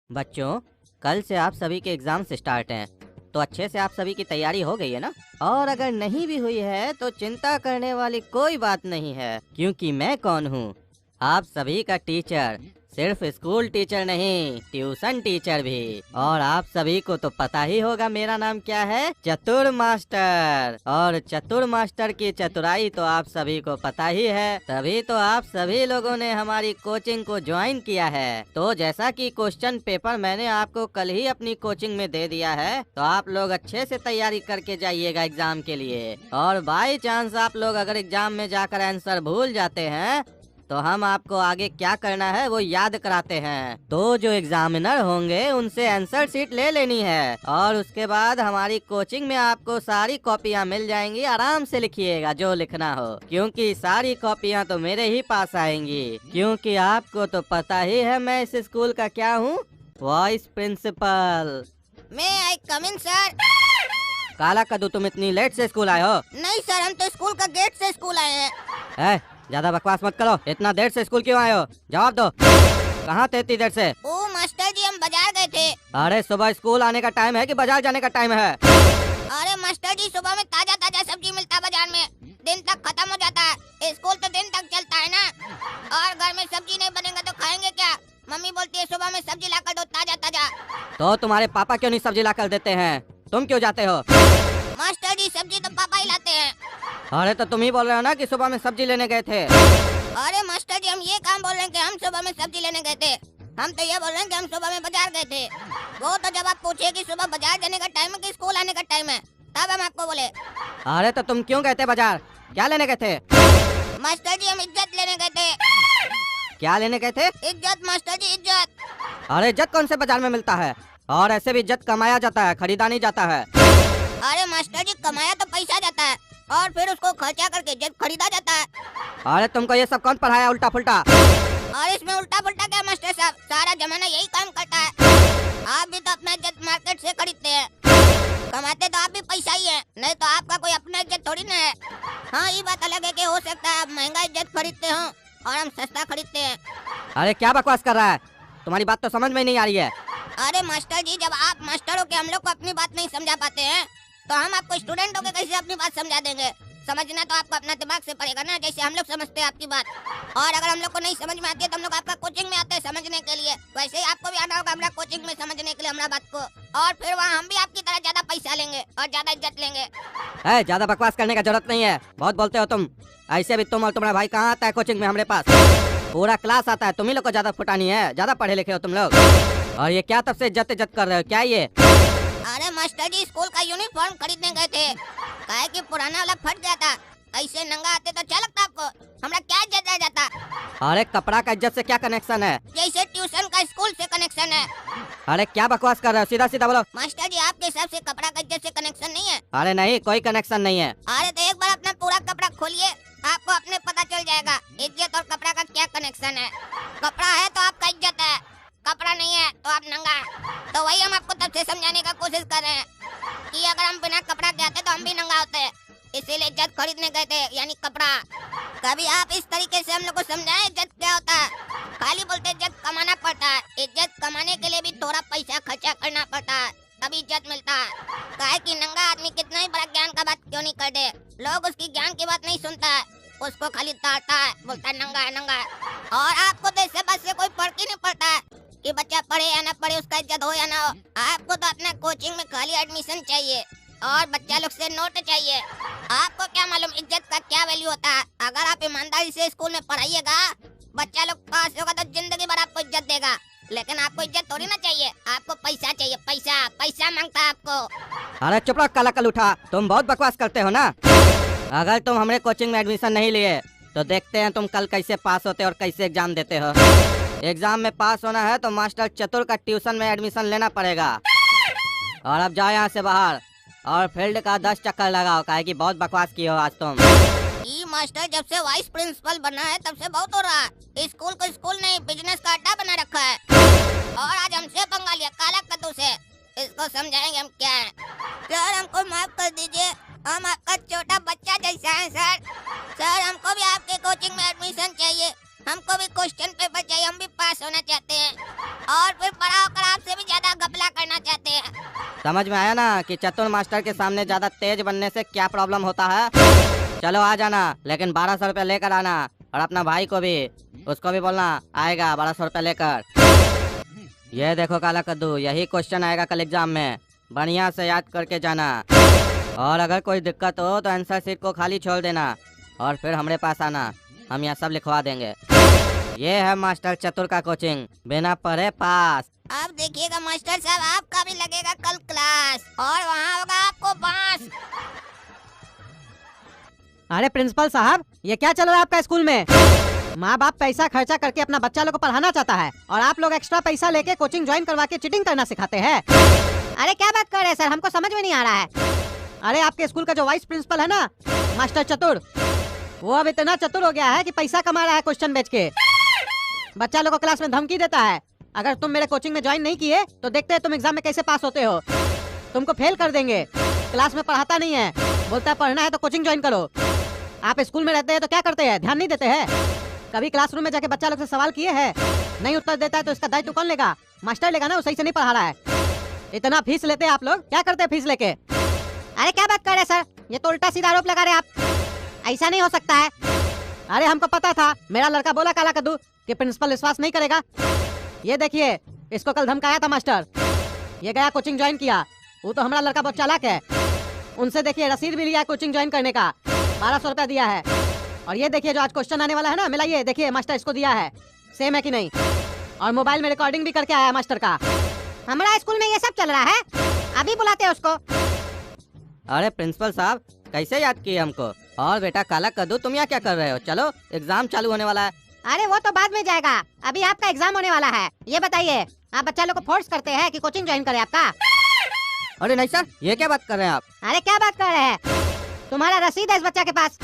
बच्चों, कल से आप सभी के एग्जाम्स स्टार्ट हैं, तो अच्छे से आप सभी की तैयारी हो गई है ना? और अगर नहीं भी हुई है तो चिंता करने वाली कोई बात नहीं है, क्योंकि मैं कौन हूँ? आप सभी का टीचर। सिर्फ स्कूल टीचर नहीं, ट्यूशन टीचर भी। और आप सभी को तो पता ही होगा मेरा नाम क्या है, चतुर मास्टर। और चतुर मास्टर की चतुराई तो आप सभी को पता ही है, तभी तो आप सभी लोगों ने हमारी कोचिंग को ज्वाइन किया है। तो जैसा कि क्वेश्चन पेपर मैंने आपको कल ही अपनी कोचिंग में दे दिया है, तो आप लोग अच्छे से तैयारी करके जाइएगा एग्जाम के लिए। और बाई चांस आप लोग अगर एग्जाम में जाकर आंसर भूल जाते हैं तो हम आपको आगे क्या करना है वो याद कराते हैं। तो जो एग्जामिनर होंगे उनसे आंसर शीट ले लेनी है, और उसके बाद हमारी कोचिंग में आपको सारी कॉपियां मिल जाएंगी। आराम से लिखिएगा जो लिखना हो, क्योंकि सारी कॉपियां तो मेरे ही पास आएंगी। क्योंकि आपको तो पता ही है मैं इस स्कूल का क्या हूँ, वाइस प्रिंसिपल। मैं आई कम इन सर। काला कद्दू, तुम इतनी लेट से स्कूल आए हो? नहीं सर, हम तो स्कूल का गेट से स्कूल आए हैं। ज्यादा बकवास मत करो। इतना देर से स्कूल क्यों आए हो? जवाब दो। कहाँ थे इतनी देर से? ओ मास्टर जी, हम बाजार गए थे। अरे सुबह स्कूल आने का टाइम है कि बाजार जाने का टाइम है? अरे मास्टर जी, सुबह में ताजा ताजा सब्जी मिलता है बाजार में, दिन तक खत्म हो जाता है। स्कूल तो दिन तक चलता है ना, और घर में सब्जी नहीं बनेगा तो खाएंगे क्या? मम्मी बोलती है सुबह में सब्जी लाकर दो ताजा ताजा। तो तुम्हारे पापा क्यों नहीं सब्जी लाकर देते हैं? तुम क्यों जाते हो? मास्टर जी, सब्जी तो पापा ही लाते हैं। अरे तो तुम ही बोल रहे हो ना कि सुबह में सब्जी लेने गए थे। अरे मास्टर जी, हम ये काम बोल रहे हैं कि हम सुबह में सब्जी लेने गए थे। हम तो ये बोल रहे हैं कि हम सुबह में बाजार गए थे। वो तो जब आप पूछे कि सुबह बाजार जाने का टाइम है कि स्कूल आने का टाइम है, तब हम आपको बोले। अरे तो तुम क्यों गए थे बाजार? क्या लेने गए थे? मास्टर जी, हम इज्जत लेने गए थे। क्या लेने गए थे? इज्जत मास्टर जी, इज्जत। अरे इज्जत कौन से बाजार में मिलता है? और ऐसे भी इज्जत कमाया जाता है, खरीदा नहीं जाता है। अरे मास्टर जी, कमाया तो पैसा जाता है और फिर उसको खर्चा करके इज्जत खरीदा जाता है। अरे तुमको ये सब कौन पढ़ाया उल्टा पुल्टा? और इसमें उल्टा पुल्टा क्या मास्टर साहब, सारा जमाना यही काम करता है। आप भी तो अपना इज्जत मार्केट से खरीदते हैं। कमाते तो आप भी पैसा ही है, नहीं तो आपका कोई अपना इज्जत थोड़ी ना है। हाँ, ये बात अलग है कि हो सकता है आप महंगा इज्जत खरीदते हो और हम सस्ता खरीदते हैं। अरे क्या बकवास कर रहा है? तुम्हारी बात तो समझ में नहीं आ रही है। अरे मास्टर जी, जब आप मास्टर हो के हम लोग को अपनी बात नहीं समझा पाते हैं, तो हम आपको स्टूडेंट हो के कैसे अपनी बात समझा देंगे? समझना तो आपको अपना दिमाग से पड़ेगा ना, जैसे हम लोग समझते हैं आपकी बात। और अगर हम लोग को नहीं समझ में आती है तो हम लोग आपका कोचिंग में आते हैं समझने के लिए। वैसे ही आपको भी आना होगा हमारा कोचिंग में समझने के लिए हमारा बात को, और फिर वहाँ हम भी आपकी तरह ज्यादा पैसा लेंगे और ज्यादा इज्जत लेंगे। ज्यादा बकवास करने का जरूरत नहीं है, बहुत बोलते हो तुम। ऐसे भी तुम और तुम्हारा भाई कहाँ आता है कोचिंग में हमारे पास? पूरा क्लास आता है, तुम ही लोग को ज्यादा फुटानी है। ज्यादा पढ़े लिखे हो तुम लोग। और ये क्या तब से इज्जत इज्जत कर रहे हो? क्या ये? अरे मास्टर जी, स्कूल का यूनिफॉर्म खरीदने गए थे, काहे कि पुराना वाला फट गया था। ऐसे नंगा आते तो अच्छा लगता आपको? हमरा क्या इज्जत रह जाता? अरे कपड़ा का इज्जत से क्या कनेक्शन है? जैसे ट्यूशन का स्कूल से कनेक्शन है। अरे क्या बकवास कर रहे हो? सीधा सीधा बोलो। मास्टर जी, आपके हिसाब से कपड़ा का इज्जत से कनेक्शन नहीं है? अरे नहीं, कोई कनेक्शन नहीं है। अरे तो एक बार अपना पूरा कपड़ा खोलिए, आपको अपने पता चल जाएगा इज्जत और कपड़ा का क्या कनेक्शन है। कपड़ा है तो आपका इज्जत है, कपड़ा नहीं है तो आप नंगा है। तो वही हम आपको तब से समझाने का कोशिश कर रहे हैं कि अगर हम बिना कपड़ा के आते तो हम भी नंगा होते, इसीलिए इज्जत खरीदने गए थे, यानी कपड़ा। कभी आप इस तरीके से हम लोग को समझाएं इज्जत क्या होता है? खाली बोलते इज्जत कमाना पड़ता है। इज्जत कमाने के लिए भी थोड़ा पैसा खर्चा करना पड़ता है, तभी इज्जत मिलता है। काहे कि नंगा आदमी कितना ही बड़ा ज्ञान का बात क्यों नहीं कर दे, लोग उसकी ज्ञान की बात नहीं सुनता है, उसको खाली ताड़ता है, बोलता है नंगा है नंगा है। और आपको तो इससे बात से कोई फर्क ही नहीं पड़ता है कि बच्चा पढ़े या ना पढ़े, उसका इज्जत हो या ना हो। आपको तो अपना कोचिंग में खाली एडमिशन चाहिए और बच्चा लोग से नोट चाहिए। आपको क्या मालूम इज्जत का क्या वैल्यू होता है? अगर आप ईमानदारी से स्कूल में पढ़ाइएगा, बच्चा लोग पास होगा तो जिंदगी भर आपको इज्जत देगा। लेकिन आपको इज्जत थोड़ी ना चाहिए, आपको पैसा चाहिए। पैसा पैसा मांगता है आपको। अरे चुप रहो काला कल उठा, तुम बहुत बकवास करते हो ना। अगर तुम हमारे कोचिंग में एडमिशन नहीं लिए तो देखते हैं तुम कल कैसे पास होते और कैसे एग्जाम देते हो। एग्जाम में पास होना है तो मास्टर चतुर का ट्यूशन में एडमिशन लेना पड़ेगा। और अब जाओ यहाँ से बाहर और फील्ड का 10 चक्कर लगाओ, काहे कि बहुत बकवास की हो आज तुम। ये मास्टर जब से वाइस प्रिंसिपल बना है तब से बहुत हो रहा है। स्कूल को स्कूल नहीं, बिजनेस का अड्डा बना रखा है। और आज हमसे पंगा लिया काला कद्दू से। इसको समझाएंगे हम क्या है। सर हमको माफ कर दीजिए, हम आपका छोटा बच्चा जैसा है सर हमको भी आपके कोचिंग में एडमिशन चाहिए, हमको भी क्वेश्चन पेपर चाहिए, हम भी पास होना चाहते हैं और फिर बड़ा होकर आपसे समझ में आया ना कि चतुर मास्टर के सामने ज्यादा तेज बनने से क्या प्रॉब्लम होता है। चलो आ जाना, लेकिन 1200 रुपये लेकर आना, और अपना भाई को भी, उसको भी बोलना आएगा 1200 रुपये लेकर। ये देखो काला कद्दू, यही क्वेश्चन आएगा कल एग्जाम में, बढ़िया से याद करके जाना। और अगर कोई दिक्कत हो तो आंसर शीट को खाली छोड़ देना और फिर हमारे पास आना, हम यहाँ सब लिखवा देंगे। ये है मास्टर चतुर का कोचिंग, बिना पढ़े पास। अब देखिएगा मास्टर साहब, आपका भी लगेगा कल क्लास और वहाँ होगा आपको बांस। अरे प्रिंसिपल साहब, ये क्या चल रहा है आपका स्कूल में? माँ बाप पैसा खर्चा करके अपना बच्चा लोग को पढ़ाना चाहता है और आप लोग एक्स्ट्रा पैसा लेके कोचिंग ज्वाइन करवा के चीटिंग करना सिखाते हैं। अरे क्या बात कर रहे हैं सर, हमको समझ में नहीं आ रहा है। अरे आपके स्कूल का जो वाइस प्रिंसिपल है ना, मास्टर चतुर, वो अब इतना चतुर हो गया है कि पैसा कमा रहा है क्वेश्चन बेच के। बच्चा लोग को क्लास में धमकी देता है, अगर तुम मेरे कोचिंग में ज्वाइन नहीं किए तो देखते हैं तुम एग्जाम में कैसे पास होते हो, तुमको फेल कर देंगे। क्लास में पढ़ाता नहीं है, बोलता है पढ़ना है तो कोचिंग ज्वाइन करो। आप स्कूल में रहते हैं तो क्या करते हैं, ध्यान नहीं देते हैं? कभी क्लासरूम में जाके बच्चा लोग से सवाल किए हैं? नहीं उत्तर देता है तो इसका दायित्व कौन लेगा? मास्टर लेगा ना, वो सही से नहीं पढ़ा रहा है। इतना फीस लेते हैं आप लोग, क्या करते हैं फीस लेके? अरे क्या बात कर रहे हैं सर, ये तो उल्टा सीधा आरोप लगा रहे हैं आप, ऐसा नहीं हो सकता है। अरे हमको पता था, मेरा लड़का बोला काला कद्दू कि प्रिंसिपल विश्वास नहीं करेगा। ये देखिए, इसको कल धमकाया था मास्टर, ये गया कोचिंग ज्वाइन किया। वो तो हमारा लड़का बहुत चालाक है, उनसे देखिए रसीद भी लिया कोचिंग ज्वाइन करने का, 1200 रुपया दिया है। और ये देखिए जो आज क्वेश्चन आने वाला है ना, मिलाइए देखिए मास्टर इसको दिया है, सेम है कि नहीं। और मोबाइल में रिकॉर्डिंग भी करके आया मास्टर का। हमारा स्कूल में ये सब चल रहा है, अभी बुलाते हैं उसको। अरे प्रिंसिपल साहब, कैसे याद किए हमको? और बेटा काला कद्दू, तुम यहाँ क्या कर रहे हो? चलो एग्जाम चालू होने वाला है। अरे वो तो बाद में जाएगा, अभी आपका एग्जाम होने वाला है। ये बताइए, आप बच्चा लोग को फोर्स करते हैं कि कोचिंग ज्वाइन करे आपका? अरे नहीं सर, ये क्या बात कर रहे हैं आप? अरे क्या बात कर रहे हैं, तुम्हारा रसीद है इस बच्चा के पास,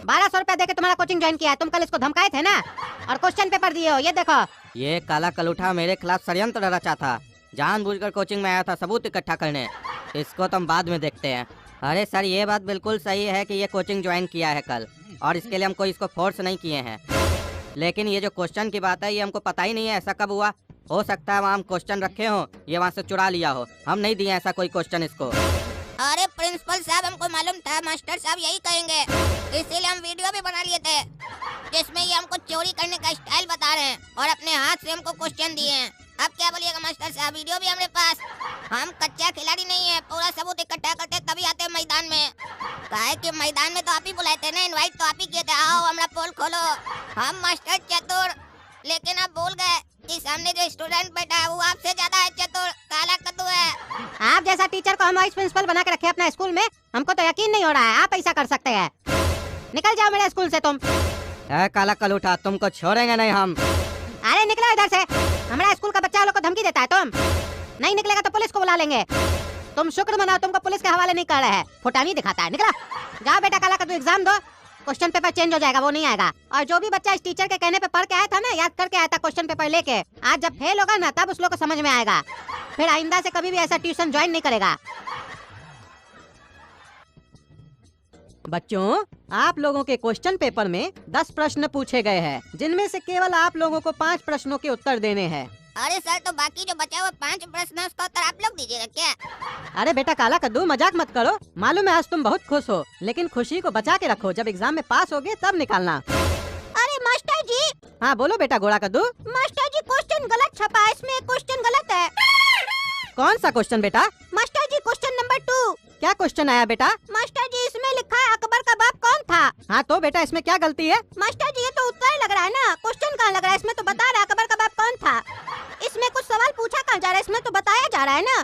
1200 रुपया देके तुम्हारा कोचिंग ज्वाइन किया है। तुम कल इसको धमकाए थे ना, और क्वेश्चन पेपर दिए हो, ये देखो। ये काला कलूठा मेरे खिलाफ षड्यंत्र रचा था, जानबूझकर कोचिंग में आया था सबूत इकट्ठा करने। इसको तो हम बाद में देखते हैं। अरे सर, ये बात बिल्कुल सही है कि ये कोचिंग ज्वाइन किया है कल, और इसके लिए हम कोई इसको फोर्स नहीं किए हैं। लेकिन ये जो क्वेश्चन की बात है, ये हमको पता ही नहीं है ऐसा कब हुआ। हो सकता है वहाँ हम क्वेश्चन रखे हो, ये वहाँ से चुरा लिया हो, हम नहीं दिए ऐसा कोई क्वेश्चन इसको। अरे प्रिंसिपल साहब, हमको मालूम था मास्टर साहब यही कहेंगे, इसीलिए हम वीडियो भी बना लिए थे जिसमें ये हमको चोरी करने का स्टाइल बता रहे हैं और अपने हाथ से हमको क्वेश्चन दिए हैं। अब क्या बोलिएगा मास्टर साहब, वीडियो भी हमारे पास। हम कच्चा खिलाड़ी नहीं है, पूरा सबूत इकट्ठा करते तभी आते हैं मैदान में। काहे कि मैदान में तो आप ही बुलाए थे ना, इनवाइट तो आप ही किए थे, आओ हमारा पोल खोलो। हम मास्टर चतुर, लेकिन आप भूल गए कि सामने जो स्टूडेंट बैठा है वो आपसे ज्यादा है चतुर, काला कद्दू है। आप जैसा टीचर को हम वाइस प्रिंसिपल बना के रखे अपना स्कूल में, हमको तो यकीन नहीं हो रहा है आप ऐसा कर सकते हैं। निकल जाओ मेरे स्कूल से तुम। काला कलूठा, तुमको छोड़ेंगे नहीं हम। अरे निकलो इधर से, हमारा स्कूल का बच्चा लोग को धमकी देता है तुम। नहीं निकलेगा तो पुलिस को बुला लेंगे। तुम शुक्र मनाओ तुमको पुलिस के हवाले नहीं कर रहे हैं, फुटानी दिखाता है। निकला जाओ बेटा, काला कद्दू एग्जाम दो, क्वेश्चन पेपर चेंज हो जाएगा, वो नहीं आएगा। और जो भी बच्चा इस टीचर के कहने पे पढ़ के आया था ना, याद करके आया था क्वेश्चन पेपर लेके, आज जब फेल होगा ना तब उस लोग को समझ में आएगा, फिर आइंदा से कभी भी ऐसा ट्यूशन ज्वाइन नहीं करेगा। बच्चों, आप लोगों के क्वेश्चन पेपर में 10 प्रश्न पूछे गए हैं, जिनमें से केवल आप लोगों को 5 प्रश्नों के उत्तर देने हैं। अरे सर, तो बाकी जो बचा हुआ 5 प्रश्न है उसका उत्तर आप लोग दीजिएगा क्या? अरे बेटा काला कद्दू, मजाक मत करो। मालूम है आज तुम बहुत खुश हो, लेकिन खुशी को बचा के रखो, जब एग्जाम में पास होगे तब निकालना। अरे मास्टर जी। हाँ बोलो बेटा गोड़ा कद्दू। मास्टर जी, क्वेश्चन गलत छपा है, इसमें एक क्वेश्चन गलत है। कौन सा क्वेश्चन बेटा? मास्टर जी, क्वेश्चन नंबर 2। क्या क्वेश्चन आया बेटा? मास्टर जी, इसमें लिखा है अकबर का बाप कौन था? हाँ तो बेटा इसमें क्या गलती है? मास्टर जी, ये तो उत्तर लग रहा है ना, क्वेश्चन कहाँ लग रहा है? इसमें तो बता रहा है अकबर का बाप कौन था। इसमें कुछ सवाल पूछा कहाँ जा रहा है, इसमें तो बताया जा रहा है ना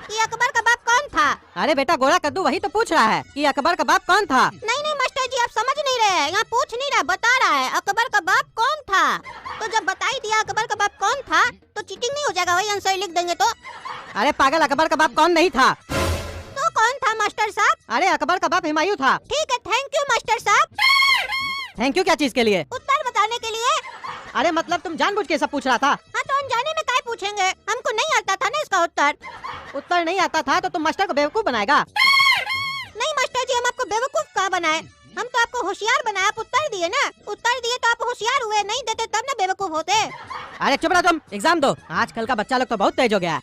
कि अकबर का बाप कौन था। अरे बेटा गोड़ा कद्दू वही तो पूछ रहा है कि अकबर का बाप कौन था। नहीं नहीं मास्टर जी, आप समझ नहीं रहे हैं, यहाँ पूछ नहीं रहा, बता रहा है अकबर का बाप कौन था। तो जब बता ही दिया अकबर का बाप कौन था तो चीटिंग नहीं हो जाएगा? वही आंसर लिख देंगे तो। अरे पागल, अकबर का बाप कौन नहीं था। तो कौन था मास्टर साहब? अरे अकबर का बाप हुमायूं था। ठीक है, थैंक यू मास्टर साहब। थैंक यू क्या चीज के लिए? उत्तर बताने के लिए। अरे मतलब तुम जानबूझ के सब पूछ रहा था? हाँ तो अनजाने में क्या पूछेंगे, हमको नहीं आता था ना इसका उत्तर। उत्तर नहीं आता था तो तुम मास्टर को बेवकूफ बनाएगा। नहीं मास्टर जी, हम आपको बेवकूफ कहाँ बनाए, हम तो आपको होशियार बनाया, आप उत्तर दिए ना, उत्तर दिए तो आप होशियार हुए, नहीं देते तब ना बेवकूफ होते। अरे चुप रहो तुम, एग्जाम दो। आजकल का बच्चा लोग तो बहुत तेज हो गया है।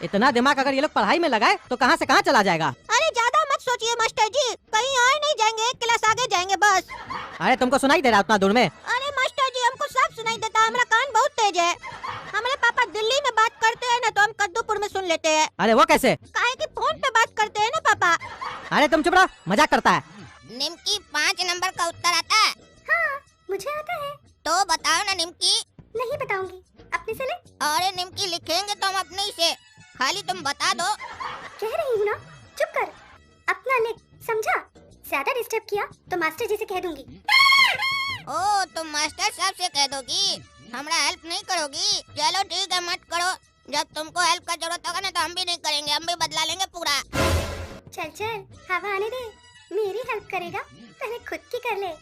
इतना दिमाग अगर ये लोग पढ़ाई में लगाए तो कहाँ से कहाँ चला जाएगा। अरे ज्यादा मत सोचिए मास्टर जी, कहीं और नहीं जाएंगे, एक क्लास आगे जाएंगे बस। अरे तुमको सुनाई दे रहा है उतना दूर में? अरे मास्टर जी हमको सब सुनाई देता है, हमारा कान बहुत तेज है। हमारे पापा दिल्ली में बात करते हैं ना तो हम कद्दूपुर में सुन लेते हैं। अरे वो कैसे? काहे कि फोन पे बात करते हैं ना पापा। अरे तुम चुप रहो, मजाक करता है। निमकी 5 नंबर का उत्तर आता है? हाँ मुझे आता है। तो बताओ ना निमकी। नहीं बताऊंगी, अपने से ले। अरे निमकी लिखेंगे तो हम अपने ही से, खाली तुम बता दो। कह रही हूँ ना, चुप कर, अपना लिख, समझा? ज्यादा डिस्टर्ब किया तो मास्टर जी से कह दूंगी। ओ तुम मास्टर साहब से कह दोगी, हमरा हेल्प नहीं करोगी? चलो ठीक है मत करो, जब तुमको हेल्प का जरूरत होगा ना तो हम भी नहीं करेंगे, हम भी बदला लेंगे पूरा। चल चल हवा आने दे, मेरी हेल्प करेगा पहले खुद की कर ले,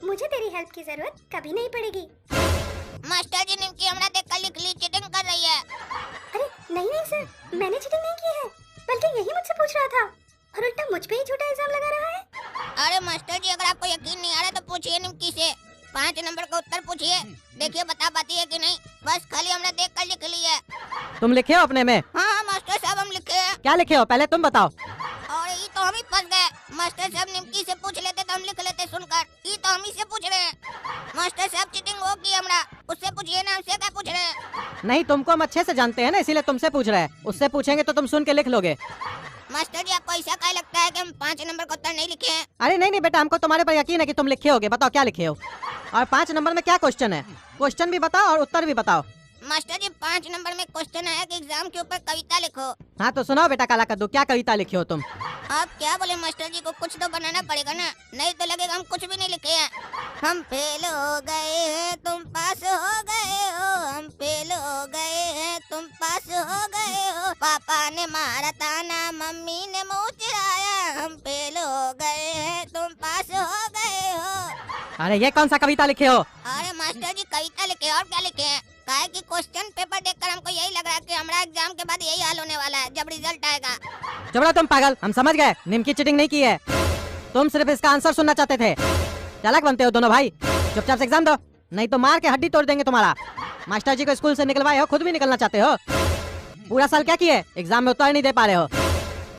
मुझे तेरी हेल्प की जरूरत कभी नहीं पड़ेगी। मास्टर जी निमकी हमरा देख कर लिख ली, चीटिंग कर रही है। अरे नहीं नहीं सर, मैंने चीटिंग नहीं की है, बल्कि यही मुझसे पूछ रहा था और उल्टा मुझ पे ही झूठा इल्जाम लगा रहा है। अरे मास्टर जी अगर आपको यकीन नहीं आ रहा तो पूछिए निमकी से, 5 नंबर का उत्तर पूछिए, देखिए बता पाती है कि नहीं। बस खाली हमने देख कर लिख ली है। तुम लिखे हो अपने में? हाँ मास्टर साहब हम लिखे हैं। क्या लिखे हो पहले तुम बताओ। और ये तो हम ही फंस गए, मास्टर साहब निमकी से पूछ लेते तो हम लिख लेते सुनकर, ये तो हम ही से पूछ रहे हैं। मास्टर साहब चीटिंग हो की हमरा, उससे पूछिए ना, हमसे क्या पूछ रहे हैं? नहीं, तुमको हम अच्छे से जानते हैं ना, इसीलिए तुमसे पूछ रहे हैं। उससे पूछेंगे तो तुम सुन के लिख लोगे। मास्टर जी आपको ऐसा क्या लगता है कि हम 5 नंबर का उत्तर नहीं लिखे हैं? अरे नहीं नहीं बेटा, हमको तुम्हारे पर यकीन है कि तुम लिखे होगे। बताओ क्या लिखे हो, और 5 नंबर में क्या क्वेश्चन है? क्वेश्चन भी बताओ और उत्तर भी बताओ। मास्टर जी 5 नंबर में क्वेश्चन है कि एग्जाम के ऊपर कविता लिखो। हाँ तो सुनाओ बेटा काला कद्दू, क्या कविता लिखे हो तुम? आप क्या बोले मास्टर जी को, कुछ तो बनाना पड़ेगा ना, नहीं तो लगेगा हम कुछ भी नहीं लिखे हैं। हम फेल हो गए हैं तुम पास हो गए हो, हम फेल हो गए हैं तुम पास हो गए हो, पापा ने मारा ताना मम्मी ने मुँह चिढ़ाया, हम फेल हो गए हैं तुम पास हो गए हो। अरे ये कौन सा कविता लिखे हो? अरे मास्टर जी कविता लिखे और क्या लिखे हैं? काहे कि क्वेश्चन पेपर देखकर हमको यही लग रहा है कि हमारा एग्जाम के बाद यही हाल होने वाला है जब रिजल्ट आएगा। चुप रहो तुम पागल, हम समझ गए, निमकी चीटिंग नहीं की है। तुम सिर्फ इसका आंसर सुनना चाहते थे। चालाक बनते हो दोनों भाई, चुपचाप से एग्जाम दो, नहीं तो मार के हड्डी तोड़ देंगे तुम्हारा। मास्टर जी को स्कूल से निकलवाए हो, खुद भी निकलना चाहते हो। पूरा साल क्या किए, एग्जाम में उत्तर नहीं दे पा रहे हो।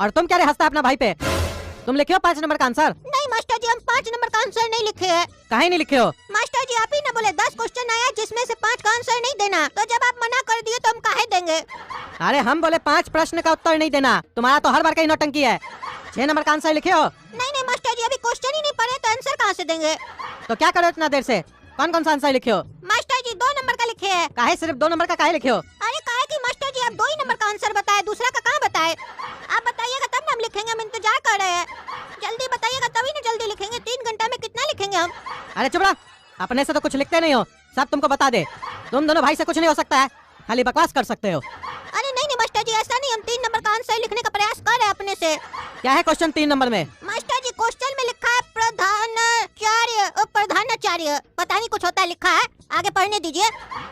और तुम क्या रे हंसता है अपना भाई पे? तुम लिखे हो 5 नंबर का आंसर? नहीं मास्टर जी हम 5 नंबर का आंसर नहीं लिखे हैं। कहीं नहीं लिखे हो? मास्टर जी आप ही ना बोले 10 क्वेश्चन आया जिसमें से 5 का आंसर नहीं देना, तो जब आप मना कर दिए तो हम काहे देंगे? अरे हम बोले 5 प्रश्न का उत्तर नहीं देना, तुम्हारा तो हर बार का ही नौटंकी है। 6 नंबर का आंसर लिखे हो? नहीं नहीं मास्टर जी अभी क्वेश्चन ही नहीं पढ़े तो आंसर कहाँ से देंगे? तो क्या करो इतना देर से? कौन कौन सा आंसर लिखे हो? मास्टर जी 2 नंबर का लिखे हैं। काहे सिर्फ 2 नंबर का काहे लिखे हो? अरे काहे कि मास्टर जी आप 2 ही नंबर का आंसर बताए, दूसरा का कहाँ बताए? आप बताइएगा तब ना हम लिखेंगे, हम इंतजार कर रहे हैं। जल्दी बताइएगा तभी ना जल्दी लिखेंगे, 3 घंटा में कितना लिखेंगे हम? अरे चुप रहो, अपने से तो कुछ लिखते नहीं हो, सब तुमको बता दे। तुम दोनों भाई से कुछ नहीं हो सकता है, खाली बकवास कर सकते हो। अरे नहीं नहीं मास्टर जी ऐसा नहीं, हम 3 नंबर का आंसर लिखने का प्रयास कर रहे हैं अपने से। क्या है क्वेश्चन 3 नंबर में? मास्टर जी क्वेश्चन में लिखा है प्रधानाचार्य, पता नहीं कुछ होता है लिखा है, आगे पढ़ने दीजिए।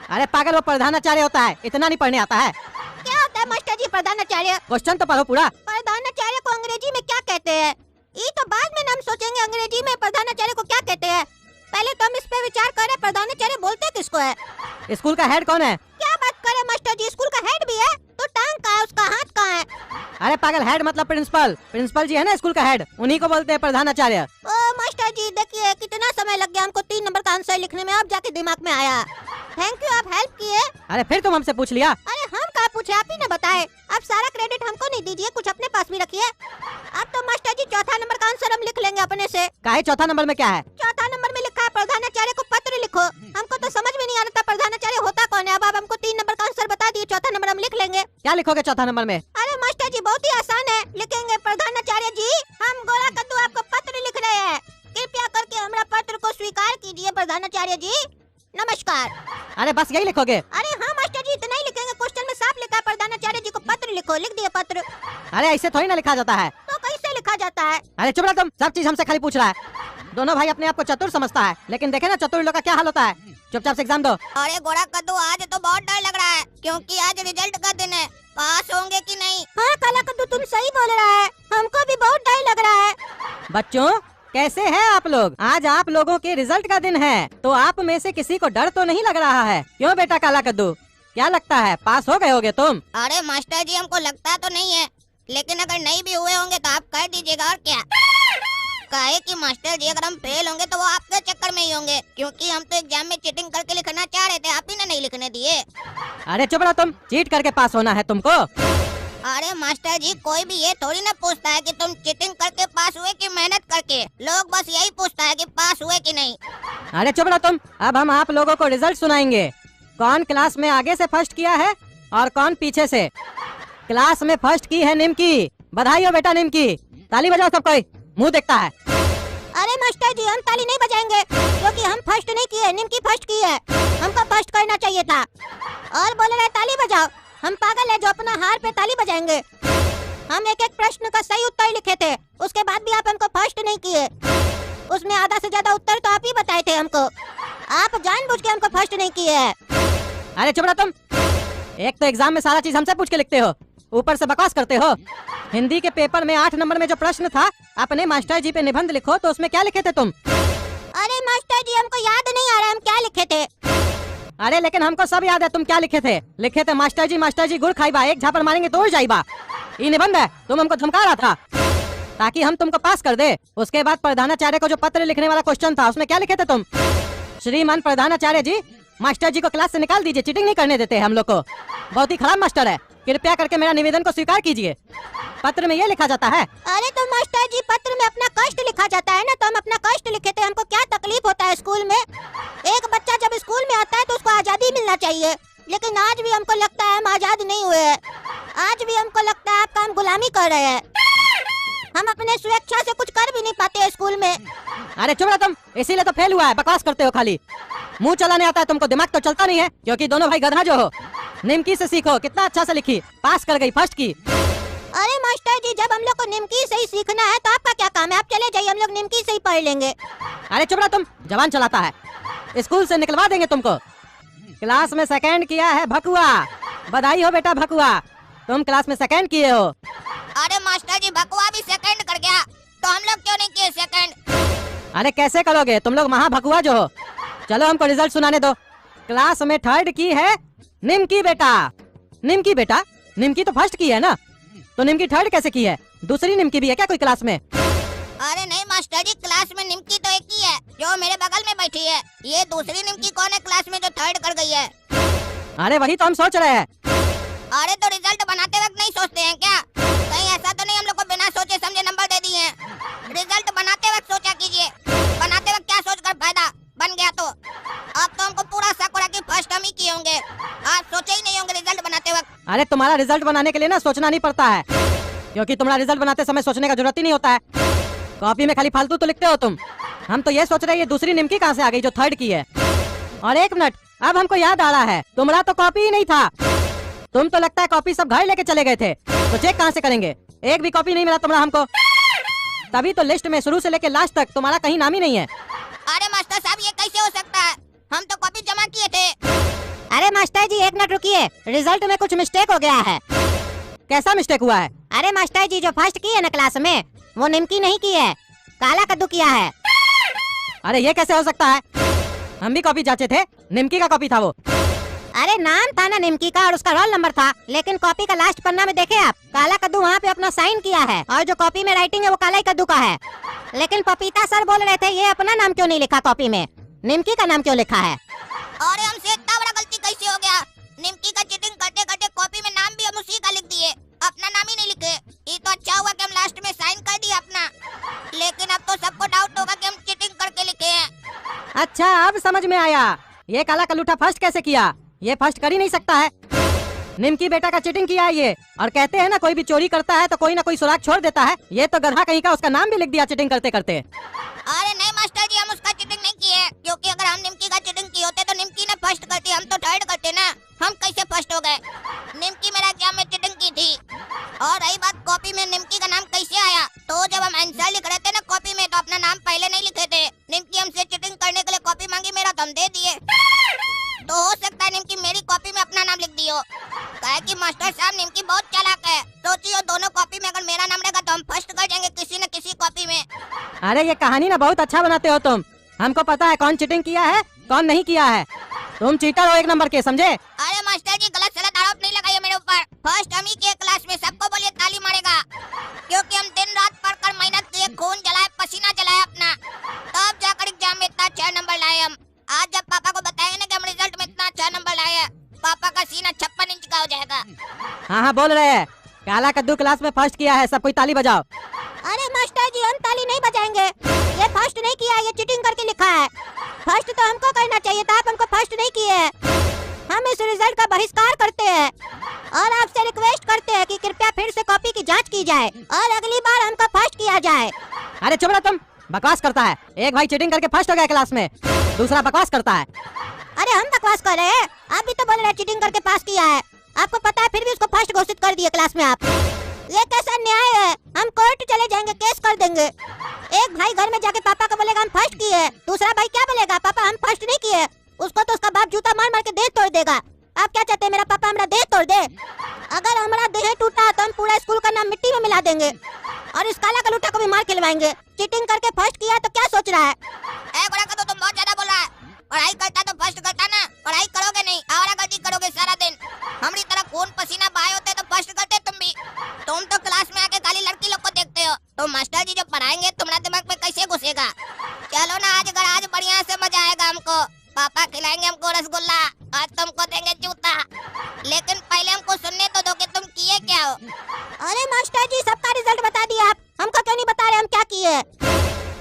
अरे पागल, वो प्रधानाचार्य होता है, इतना नहीं पढ़ने आता है। क्या होता है मास्टर जी प्रधानाचार्य? क्वेश्चन तो पढ़ो पूरा। प्रधानाचार्य को अंग्रेजी में क्या कहते हैं? ये तो बाद में हम सोचेंगे अंग्रेजी में प्रधानाचार्य को क्या कहते हैं, पहले तो हम इस पे विचार करें प्रधानाचार्य बोलते किसको है? स्कूल का हेड कौन है? क्या बात करें मास्टर जी, स्कूल का हेड भी है तो टांग कहाँ है, उसका हाथ कहाँ है? अरे पागल, हेड मतलब प्रिंसिपल, प्रिंसिपल जी है ना स्कूल का हेड, उन्हीं को बोलते हैं प्रधानाचार्य। ओ मास्टर जी देखिए कितना समय लग गया हमको 3 नंबर का आंसर लिखने में, अब जाके दिमाग में आया। थैंक यू, आप हेल्प किए। अरे फिर तुम हमसे पूछ लिया। अरे हम कहाँ पूछे, आप ही ने बताए। आप सारा क्रेडिट हमको नहीं दीजिए, कुछ अपने पास भी रखिए। अब तो मास्टर जी 4था नंबर का आंसर हम लिख लेंगे अपने से। काहे 4था नंबर में क्या है? 4था नंबर में लिखा है प्रधानाचार्य को पत्र लिखो। हमको तो समझ में नहीं आ रहा था प्रधानाचार्य होता कौन है, अब आप हमको 3 नंबर का आंसर बता दिए, 4था नंबर हम लिख लेंगे। क्या लिखोगे 4था नंबर में? अरे मास्टर जी बहुत ही आसान है, लिखेंगे प्रधानाचार्य जी हम गोला कद्दू आपको पत्र लिख रहे हैं, कृपया करके हमारा पत्र को स्वीकार कीजिए प्रधानाचार्य जी, नमस्कार। अरे बस यही लिखोगे? अरे हाँ मास्टर जी इतना ही लिखेंगे, क्वेश्चन में साफ लिखा है प्रधानाचार्य जी को पत्र लिखो, लिख दिए पत्र। अरे ऐसे थोड़ी ना लिखा जाता है। तो कैसे लिखा जाता है? अरे चुप रहो तुम, सब चीज हमसे खाली पूछ रहा है। दोनों भाई अपने आप को चतुर समझता है, लेकिन देखे ना चतुर लोग का क्या हाल होता है। चुपचाप से एग्जाम दो। अरे गोरा कद्दू आज तो बहुत डर लग रहा है, क्योंकि आज रिजल्ट का दिन है, पास होंगे कि नहीं? हाँ काला कद्दू तुम सही बोल रहा है, हमको भी बहुत डर लग रहा है। बच्चों कैसे हैं आप लोग? आज आप लोगों के रिजल्ट का दिन है, तो आप में से किसी को डर तो नहीं लग रहा है? क्यों बेटा काला कद्दू, क्या लगता है पास हो गए होगे तुम? अरे मास्टर जी हमको लगता तो नहीं है, लेकिन अगर नहीं भी हुए होंगे तो आप कर दीजिएगा और क्या। काहे कि मास्टर जी अगर हम फेल होंगे तो वो आपके चक्कर में ही होंगे, क्योंकि हम तो एग्जाम में चीटिंग करके लिखना चाह रहे थे, आप ही ने नहीं लिखने दिए। अरे चुप रहो तुम, चीट करके पास होना है तुमको? अरे मास्टर जी कोई भी ये थोड़ी ना पूछता है कि तुम चीटिंग करके पास हुए कि मेहनत करके, लोग बस यही पूछता है कि पास हुए कि नहीं। अरे चुप रहो तुम, अब हम आप लोगों को रिजल्ट सुनाएंगे। कौन क्लास में आगे से फर्स्ट किया है और कौन पीछे से। क्लास में फर्स्ट की है निमकी, बधाई हो बेटा निमकी, ताली बजाओ सब कोई, मुंह देखता है। अरे मास्टर जी हम ताली नहीं बजाएंगे, क्योंकि हम फर्स्ट नहीं किए, निमकी फर्स्ट की है, हमको फर्स्ट करना चाहिए था। और बोल रहे ताली बजाओ, हम पागल है जो अपना हार पे ताली बजाएंगे। हम एक एक प्रश्न का सही उत्तर लिखे थे, उसके बाद भी आप हमको फर्स्ट नहीं किए। उसमें आधा से ज्यादा उत्तर तो आप ही बताए थे हमको, आप जानबूझ के हमको फर्स्ट नहीं किए है। अरे चुप रहो तुम, एक तो एग्जाम में सारा चीज हमसे पूछ के लिखते हो, ऊपर से बकवास करते हो। हिंदी के पेपर में 8 नंबर में जो प्रश्न था, अपने मास्टर जी पे निबंध लिखो, तो उसमें क्या लिखे थे तुम? अरे मास्टर जी हमको याद नहीं आ रहा हम क्या लिखे थे। अरे लेकिन हमको सब याद है तुम क्या लिखे थे। लिखे थे मास्टर जी गुड़ खाईबा, एक झापड़ मारेंगे तो उड़ जाइबा। ये निबंध है, तुम हमको धमका रहा था ताकि हम तुमको पास कर दे। उसके बाद प्रधानाचार्य को जो पत्र लिखने वाला क्वेश्चन था, उसमें क्या लिखे थे तुम? श्रीमान प्रधानाचार्य जी, मास्टर जी को क्लास से निकाल दीजिए, चीटिंग नहीं करने देते हम लोग को, बहुत ही खराब मास्टर है, कृपया करके मेरा निवेदन को स्वीकार कीजिए। पत्र में ये लिखा जाता है। अरे तो मास्टर जी पत्र में अपना कष्ट लिखा जाता है ना, तो हम अपना कष्ट लिखे थे, हमको क्या तकलीफ होता है स्कूल में। एक बच्चा जब स्कूल में आता है तो उसको आजादी मिलना चाहिए, लेकिन आज भी हमको लगता है हम आजाद नहीं हुए हैं। आज भी हमको लगता है आपका हम गुलामी कर रहे हैं, हम अपने स्वेच्छा से कुछ कर भी नहीं पाते स्कूल में। अरे चुप रहो तुम, इसीलिए तो फेल हुआ है, बकवास करते हो खाली, मुंह चलाने आता है तुमको, दिमाग तो चलता नहीं है, क्योंकि दोनों भाई गधा जो हो। निमकी से सीखो, कितना अच्छा से लिखी, पास कर गई, फर्स्ट की। अरे मास्टर जी जब हम लोग को निमकी से ही सीखना है तो आपका क्या काम है, आप चले जाइए, हम लोग निमकी से ही पढ़ लेंगे। अरे चुप रहो तुम, जवान चलाता है, स्कूल से निकलवा देंगे तुमको। क्लास में सेकंड किया है भकुआ, बधाई हो बेटा भकुआ, तुम क्लास में सेकंड किए हो। अरे मास्टर जी भकुआ भी सेकंड कर गया, तो हम लोग क्यों नहीं किए सेकंड? अरे कैसे करोगे, तुम लोग महा भकुआ जो हो। चलो हमको रिजल्ट सुनाने दो। क्लास में थर्ड की है निमकी बेटा। निमकी बेटा, निमकी तो फर्स्ट की है ना, तो निमकी थर्ड कैसे की है? दूसरी निमकी भी है क्या कोई क्लास में? अरे नहीं मास्टर जी, क्लास में निमकी तो एक ही है जो मेरे बगल में बैठी है, ये दूसरी निमकी कौन है क्लास में जो थर्ड कर गई है? अरे वही तो हम सोच रहे हैं। अरे तो रिजल्ट बनाते वक्त नहीं सोचते हैं क्या? कहीं ऐसा तो नहीं हम लोग को बिना सोचे समझे नंबर दे दिए हैं? रिजल्ट बनाते वक्त सोचा कीजिए, बनाते वक्त क्या सोचकर फायदा, बन गया तो। अब तो हमको पूरा शक हो रहा कि फर्स्ट हम ही किए होंगे, आप सोचे ही नहीं होंगे रिजल्ट बनाते वक्त। अरे तुम्हारा रिजल्ट बनाने के लिए ना सोचना नहीं पड़ता है, क्योंकि तुम्हारा रिजल्ट बनाते समय सोचने का जरूरत ही नहीं होता है। कॉपी में खाली फालतू तो लिखते हो तुम। हम तो ये सोच रहे हैं ये दूसरी निमकी कहाँ से आ गई जो थर्ड की है। और एक मिनट, अब हमको याद आ रहा है, तुम्हारा तो कॉपी ही नहीं था, तुम तो लगता है कॉपी सब घर लेके चले गए थे, तो चेक कहाँ से करेंगे? एक भी कॉपी नहीं मिला तुम्हारा हमको, तभी तो लिस्ट में शुरू से लेके लास्ट तक तुम्हारा कहीं नाम ही नहीं है। अरे मास्टर साहब ये कैसे हो सकता है, हम तो कॉपी जमा किए थे। अरे मास्टर जी एक मिनट रुकिए, रिजल्ट में कुछ मिस्टेक हो गया है। कैसा मिस्टेक हुआ है? अरे मास्टर जी जो फर्स्ट की है ना क्लास में, वो निमकी नहीं की है, काला कद्दू किया है। अरे ये कैसे हो सकता है, हम भी कॉपी जांचे थे, निमकी का कॉपी था वो। अरे नाम था ना निमकी का और उसका रोल नंबर था, लेकिन कॉपी का लास्ट पन्ना में देखे आप, काला कद्दू वहाँ पे अपना साइन किया है, और जो कॉपी में राइटिंग है वो काला ही कद्दू का है। लेकिन पपीता सर बोल रहे थे ये अपना नाम क्यों नहीं लिखा कॉपी में, निमकी का नाम क्यों लिखा है? और हमसे इतना बड़ा गलती कैसे हो गया? निमकी का चीटिंग करते करते कॉपी में नाम भी हम उसी का लिख दिए, अपना नाम ही नहीं लिखे। ये तो अच्छा हुआ कि हम लास्ट में साइन कर दिया अपना, लेकिन अब तो सबको डाउट होगा कि हम चीटिंग करके लिखे हैं। अच्छा अब समझ में आया, ये काला कलूठा फर्स्ट कैसे किया? ये फर्स्ट कर ही नहीं सकता है, निमकी बेटा का चीटिंग किया है ये। और कहते हैं ना कोई भी चोरी करता है तो कोई ना कोई सुराग छोड़ देता है, ये तो गधा कहीं का उसका नाम भी लिख दिया चीटिंग करते करते। अरे नहीं मास्टर जी, हम उसका चीटिंग नहीं किए, क्योंकि अगर हम निमकी का चीटिंग किए होते तो निमकी ने फर्स्ट करती, हम तो थर्ड करते ना, हम कैसे फर्स्ट हो गए? निमकी मेरा एग्जाम में चीटिंग की थी। और रही बात कॉपी में निमकी का नाम कैसे आया, तो जब हम आंसर लिख रहे थे ना कॉपी में, तो अपना नाम पहले नहीं लिखे थे। निमकी हमसे चीटिंग करने के लिए कॉपी मांगी मेरा, तो हम दे दिए। तो हो सकता है निमकी मेरी कॉपी में अपना नाम लिख दी हो, काहे कि मास्टर साहब निमकी बहुत चालाक है। सोचियो दोनों कॉपी में अगर मेरा नाम रहेगा तो हम फर्स्ट कर जाएंगे किसी न किसी कॉपी में। अरे ये कहानी ना बहुत अच्छा बनाते हो तुम। हमको पता है कौन चीटिंग किया है कौन नहीं किया है। तुम चीटर हो 1 नंबर के, समझे? अरे मास्टर जी गलत सलत आरोप नहीं लगाइए मेरे ऊपर। फर्स्ट हम ही किए क्लास में, सबको बोलिए ताली मारेगा, क्योंकि हम दिन रात पढ़कर मेहनत किए, खून जलाए, पसीना जलाए अपना, तब जाकर एग्जाम में इतना अच्छा नंबर लाए हम। आज जब पापा को बताएंगे ना कि हम रिजल्ट में इतना अच्छा नंबर लाए हैं, पापा का सीना 56 इंच का हो जाएगा। हाँ बोल रहे हैं। काला कद्दू क्लास में फर्स्ट किया है, सब कोई ताली बजाओ। अरे मास्टर जी हम ताली नहीं बजाएंगे, ये फर्स्ट नहीं किया, ये चीटिंग करके लिखा है। फर्स्ट तो हमको करना चाहिए था, आप हमको फर्स्ट नहीं किए। हम इस रिजल्ट का बहिष्कार करते हैं और आपसे रिक्वेस्ट करते हैं कि कृपया फिर से कॉपी की जांच की जाए और अगली बार हमको फर्स्ट किया जाए। अरे चुप रहो तुम, बकवास करता है। एक भाई चीटिंग करके फर्स्ट हो गया क्लास में, दूसरा बकवास करता है। अरे हम बकवास कर रहे हैं, आप भी तो बोल रहे हैं चीटिंग करके पास किया है। आपको पता है फिर भी उसको फर्स्ट घोषित कर दिए क्लास में आप। ये कैसा न्याय है? हम कोर्ट चले जाएंगे, केस कर देंगे। एक भाई घर में जाके पापा को बोलेगा हम फर्स्ट किए, दूसरा भाई क्या बोलेगा? पापा हम फर्स्ट नहीं किए। उसको तो उसका बाप जूता मार मार के देह तोड़ देगा। आप क्या चाहते हैं मेरा पापा हमारा देह तोड़ दे? अगर हमारा देह टूटा तो हम पूरा स्कूल का नाम मिट्टी में मिला देंगे और इस काला कलूटा को भी मार खिलवाएंगे। चीटिंग करके फर्स्ट किया तो क्या सोच रहा है? गोरा का तो तुम बहुत ज्यादा बोल रहा है। पढ़ाई करता तो फर्स्ट करता ना, पढ़ाई करोगे नहीं, आवारागर्दी करोगे सारा दिन। हमारी तरह खून पसीना बहाए होते तो फर्स्ट करते तुम भी। तुम तो क्लास में आके खाली लड़की लोग को देखते हो, तो मास्टर जी जब पढ़ाएंगे तुम्हारा दिमाग में कैसे घुसेगा? चलो ना आज बढ़िया से मजा आएगा हमको। पापा खिलाएंगे हमको रसगुल्ला, आज तुमको देंगे जूता। लेकिन पहले हमको सुनने तो दो कि तुम किए क्या हो। अरे मास्टर जी सबका रिजल्ट बता दिया आप, हमको क्यों नहीं बता रहे हम क्या किए?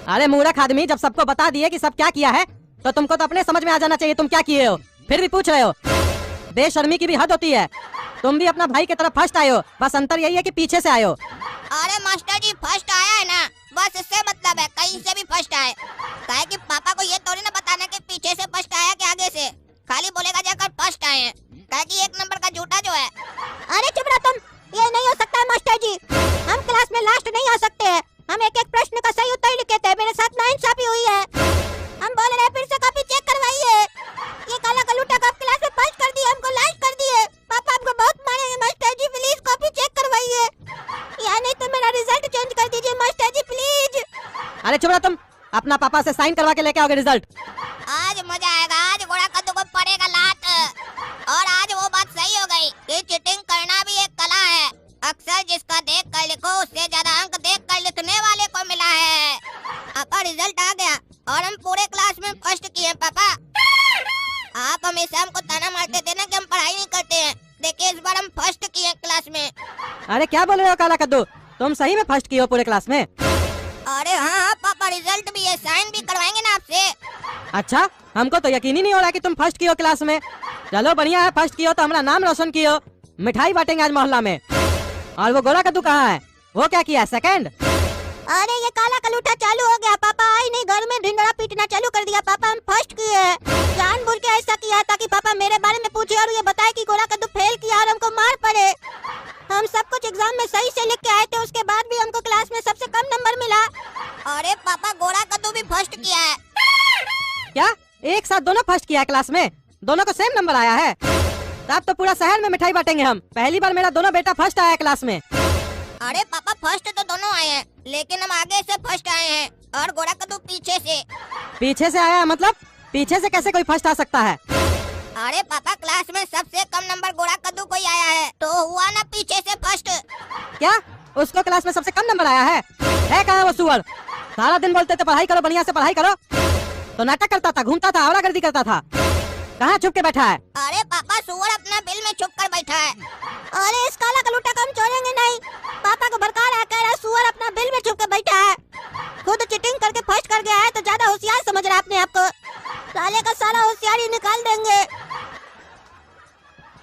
अरे मूर्ख आदमी, जब सबको बता दिए कि सब क्या किया है तो तुमको तो अपने समझ में आ जाना चाहिए तुम क्या किए हो, फिर भी पूछ रहे हो। बेशर्मी की भी हद होती है। तुम भी अपना भाई की तरफ फर्स्ट आए हो, बस अंतर यही है कि पीछे से आए हो। अरे मास्टर जी फर्स्ट आया है ना, बस इससे मतलब है कहीं से भी फर्स्ट आए। काहे कि पापा को ये थोड़ी ना बताना कि पीछे से फर्स्ट आया कि आगे से, खाली बोलेगा जाकर फर्स्ट आए हैं। काहे कि 1 नंबर का झूठा जो है। अरे चुप रहो तुम, ये नहीं हो सकता है मास्टर जी। हम क्लास में लास्ट नहीं हो सकते हैं। हम एक एक प्रश्न का सही उत्तर लिखे थे, मेरे साथ नाइंसाफी हुई है। हम बोल रहे हैं फिर से कॉपी चेक करवाइए। ये काला कलूटा को आप क्लास में फर्स्ट कर दिए, हमको लास्ट कर दिए। पापा हमको बहुत मारेंगे master ji, please copy check करवाइए, या नहीं तो मेरा रिजल्ट चेंज कर दीजिए मास्टर जी प्लीज। अरे चुप रहो तुम, अपना पापा से साइन करवा के लेके आओगे रिजल्ट। आज मजा आएगा, आज गोरा कद्दू को पड़ेगा लात। और आज वो बात सही हो गई कि चीटिंग करना भी एक कला है। अक्सर जिसका देख कर लिखो उससे ज्यादा अंक देख कर लिखने वाले को मिला है। पापा रिजल्ट आ गया और हम पूरे क्लास में फर्स्ट किए। पापा आप हमेशा हमको ताना मारते थे ना कि हम पढ़ाई नहीं करते हैं, देखिए इस बार हम फर्स्ट किए क्लास में। अरे क्या बोल रहे हो काला कद्दू, तुम सही में फर्स्ट किए हो पूरे क्लास में? अरे हाँ पापा रिजल्ट भी है, साइन भी करवाएंगे ना आपसे। अच्छा, हमको तो यकीन ही नहीं हो रहा कि तुम फर्स्ट किए हो क्लास में। चलो बढ़िया है, फर्स्ट किए हो तो हमारा नाम रोशन किए हो। मिठाई बांटेंगे आज मोहल्ला में। और वो गोरा कद्दू कहाँ है, वो क्या किया सेकंड? अरे ये काला कलूटा चालू हो गया। पापा आई नहीं, घर में ढिंडोरा पीटना चालू कर दिया। पापा हम फर्स्ट किए, जानबूझ के ऐसा किया ताकि पापा मेरे बारे में पूछे और ये बताए कि गोरा कद्दू फेल किया और हमको मार पड़े। हम सब कुछ एग्जाम में सही से लिख के आए थे, उसके बाद भी हमको क्लास में सबसे कम नंबर मिला। अरे पापा गोरा कद्दू भी फर्स्ट किया है। क्या एक साथ दोनों फर्स्ट किया है क्लास में? दोनों को सेम नंबर आया है? तब तो पूरा शहर में मिठाई बांटेंगे हम। पहली बार मेरा दोनों बेटा फर्स्ट आया क्लास में। अरे पापा फर्स्ट तो दोनों आए हैं, लेकिन हम आगे से फर्स्ट आए हैं और गोरा कद्दू पीछे से। पीछे से आया है मतलब? पीछे से कैसे कोई फर्स्ट आ सकता है? अरे पापा क्लास में सबसे कम नंबर गोरा कद्दू को ही आया है, तो हुआ ना पीछे से फर्स्ट। क्या उसको क्लास में सबसे कम नंबर आया है? कहाँ वो सुअर? सारा दिन बोलते थे पढ़ाई करो, बढ़िया से पढ़ाई करो, तो नाटक करता था, घूमता था, आवारागर्दी करता था। कहाँ छुप के बैठा है? अरे पापा सुअर अपना बिल में छुप कर बैठा है। अरे इस काला कलूटा को हम छोड़ेंगे नहीं। पापा को भड़का रहा, कह रहा सुअर अपना बिल में छुप के बैठा है। खुद चीटिंग करके फर्स्ट कर गया है तो ज्यादा होशियार समझ रहा है अपने आप को। साले का सारा होशियारी निकाल देंगे।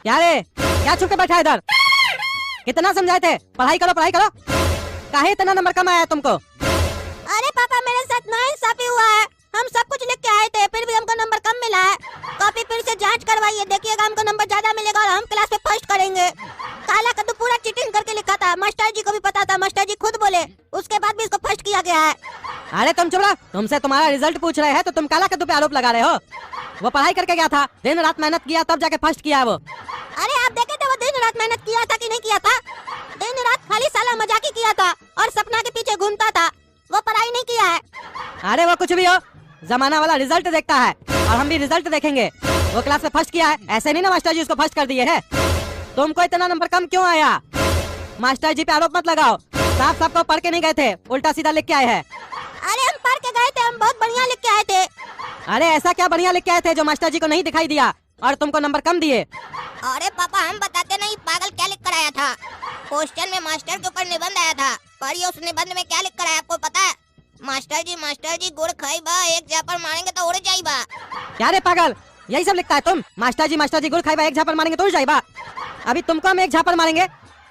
क्या रे, क्या छुप के बैठा है इधर? कितना समझाए थे पढ़ाई करो पढ़ाई करो, काहे इतना नंबर कम आया तुमको? अरे पापा मेरे साथ नाइंसाफी हुआ है। हम सब कुछ लिख के आए थे, फिर भी हमको नंबर कम मिला है। कॉपी फिर से जांच करवाइए, देखिएगा हमको नंबर ज्यादा मिलेगा और हम क्लास में फर्स्ट करेंगे। काला कद्दू पूरा चीटिंग करके लिखा था, मास्टर जी को भी पता था, मास्टर जी खुद बोले, उसके बाद भी इसको फर्स्ट किया गया है। अरे तुम चुप रहो, तुमसे तुम्हारा रिजल्ट पूछ रहे हैं तो तुम काला कद्दू पे आरोप लगा रहे हो। वो पढ़ाई करके गया था, दिन रात मेहनत किया तब जाके फर्स्ट किया वो। अरे आप देखे थे वो दिन रात मेहनत अरे वो कुछ भी हो, जमाना वाला रिजल्ट देखता है और हम भी रिजल्ट देखेंगे। वो क्लास में फर्स्ट किया है, ऐसे नहीं ना मास्टर जी उसको फर्स्ट कर दिए है। तुमको इतना नंबर कम क्यों आया? मास्टर जी पे आरोप मत लगाओ, साफ साफ को पढ़ के नहीं गए थे, उल्टा सीधा लिख के आए हैं। अरे हम पढ़ के गए थे, हम बहुत बढ़िया लिख के आए थे। अरे ऐसा क्या बढ़िया लिख के आए थे जो मास्टर जी को नहीं दिखाई दिया और तुमको नंबर कम दिए? अरे पापा हम बताते नहीं, पागल क्या लिख कर आया था। क्वेश्चन में मास्टर के ऊपर निबंध आया था, पढ़िए उस निबंध में क्या लिख कर आया आपको पता है? मास्टर जी गुड़ खाई बा, एक झापड़ मारेंगे तो उड़ जाई बा। क्या रे पागल, यही सब लिखता है तुम? मास्टर जी गुड़ खाई बा, एक झापड़ मारेंगे तो उड़ जाई बा। अभी तुमको हम एक झापड़ मारेंगे।